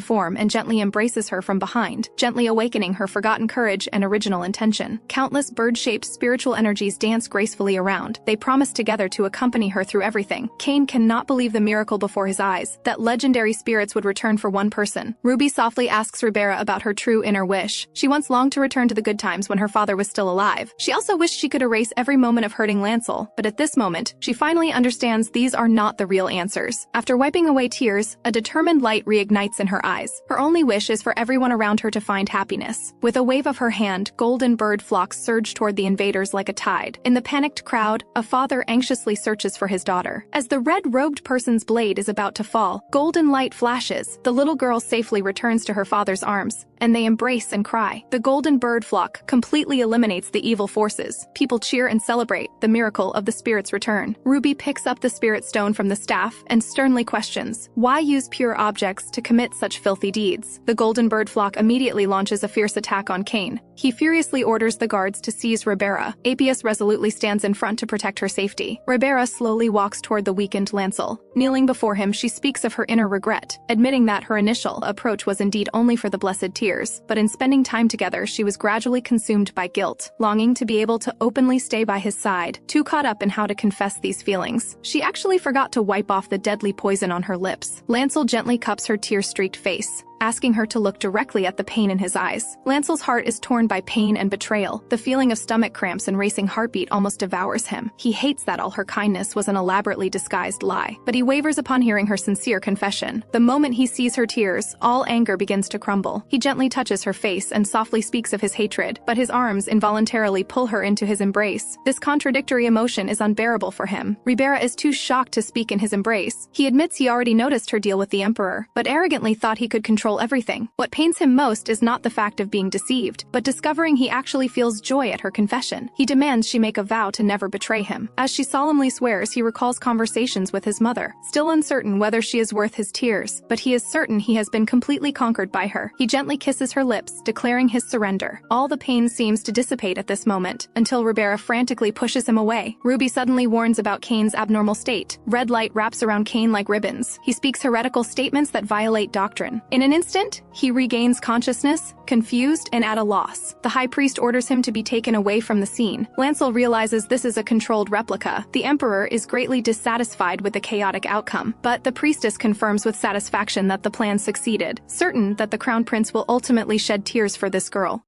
form and gently embraces her from behind, gently awakening her forgotten courage and original intention. Countless bird-shaped spiritual energies dance gracefully around. They promise together to accompany her through everything. Cain cannot believe the miracle before his eyes, that legendary spirits would return for one person. Ruby softly asks Ribera about her true inner wish. She once longed to return to the good times when her father was still alive. She also wished she could erase every moment of hurting Lancel, but at this moment, she finally understands these are not the real answers. After wiping away tears, a determined light reignites in her eyes. Her only wish is for everyone around her to find happiness. With a wave of her hand, golden bird flocks surge toward the invaders like a tide. In the panicked crowd, a father anxiously searches for his daughter. As the red-robed person's blade is about to fall, golden light flashes. The little girl safely returns to her father's arms, and they embrace and cry. The golden bird flock completely eliminates the evil forces. People cheer and celebrate the miracle of the spirit's return. Ruby picks up the spirit stone from the staff and sternly questions, why use pure objects to commit such filthy deeds? The golden bird flock immediately launches a fierce attack on Cain. He furiously orders the guards to seize Ribera. Apis resolutely stands in front to protect her safety. Ribera slowly walks toward the weakened Lancel. Kneeling before him, she speaks of her inner regret, admitting that her initial approach was indeed only for the blessed tears, but in spending time together, she was gradually consumed by guilt, longing to be able to openly stay by his side. Too caught up in how to confess these feelings, she actually forgot to wipe off the deadly poison on her lips. Lancel gently cups her tear-streaked face, asking her to look directly at the pain in his eyes. Lancel's heart is torn by pain and betrayal. The feeling of stomach cramps and racing heartbeat almost devours him. He hates that all her kindness was an elaborately disguised lie, but he wavers upon hearing her sincere confession. The moment he sees her tears, all anger begins to crumble. He gently touches her face and softly speaks of his hatred, but his arms involuntarily pull her into his embrace. This contradictory emotion is unbearable for him. Ribera is too shocked to speak in his embrace. He admits he already noticed her deal with the emperor, but arrogantly thought he could control control everything. What pains him most is not the fact of being deceived, but discovering he actually feels joy at her confession. He demands she make a vow to never betray him. As she solemnly swears, he recalls conversations with his mother, still uncertain whether she is worth his tears, but he is certain he has been completely conquered by her. He gently kisses her lips, declaring his surrender. All the pain seems to dissipate at this moment, until Ribera frantically pushes him away. Ruby suddenly warns about Kane's abnormal state. Red light wraps around Kane like ribbons. He speaks heretical statements that violate doctrine. In an instant, he regains consciousness, confused and at a loss. The high priest orders him to be taken away from the scene. Lancel realizes this is a controlled replica. The emperor is greatly dissatisfied with the chaotic outcome, but the priestess confirms with satisfaction that the plan succeeded, certain that the crown prince will ultimately shed tears for this girl.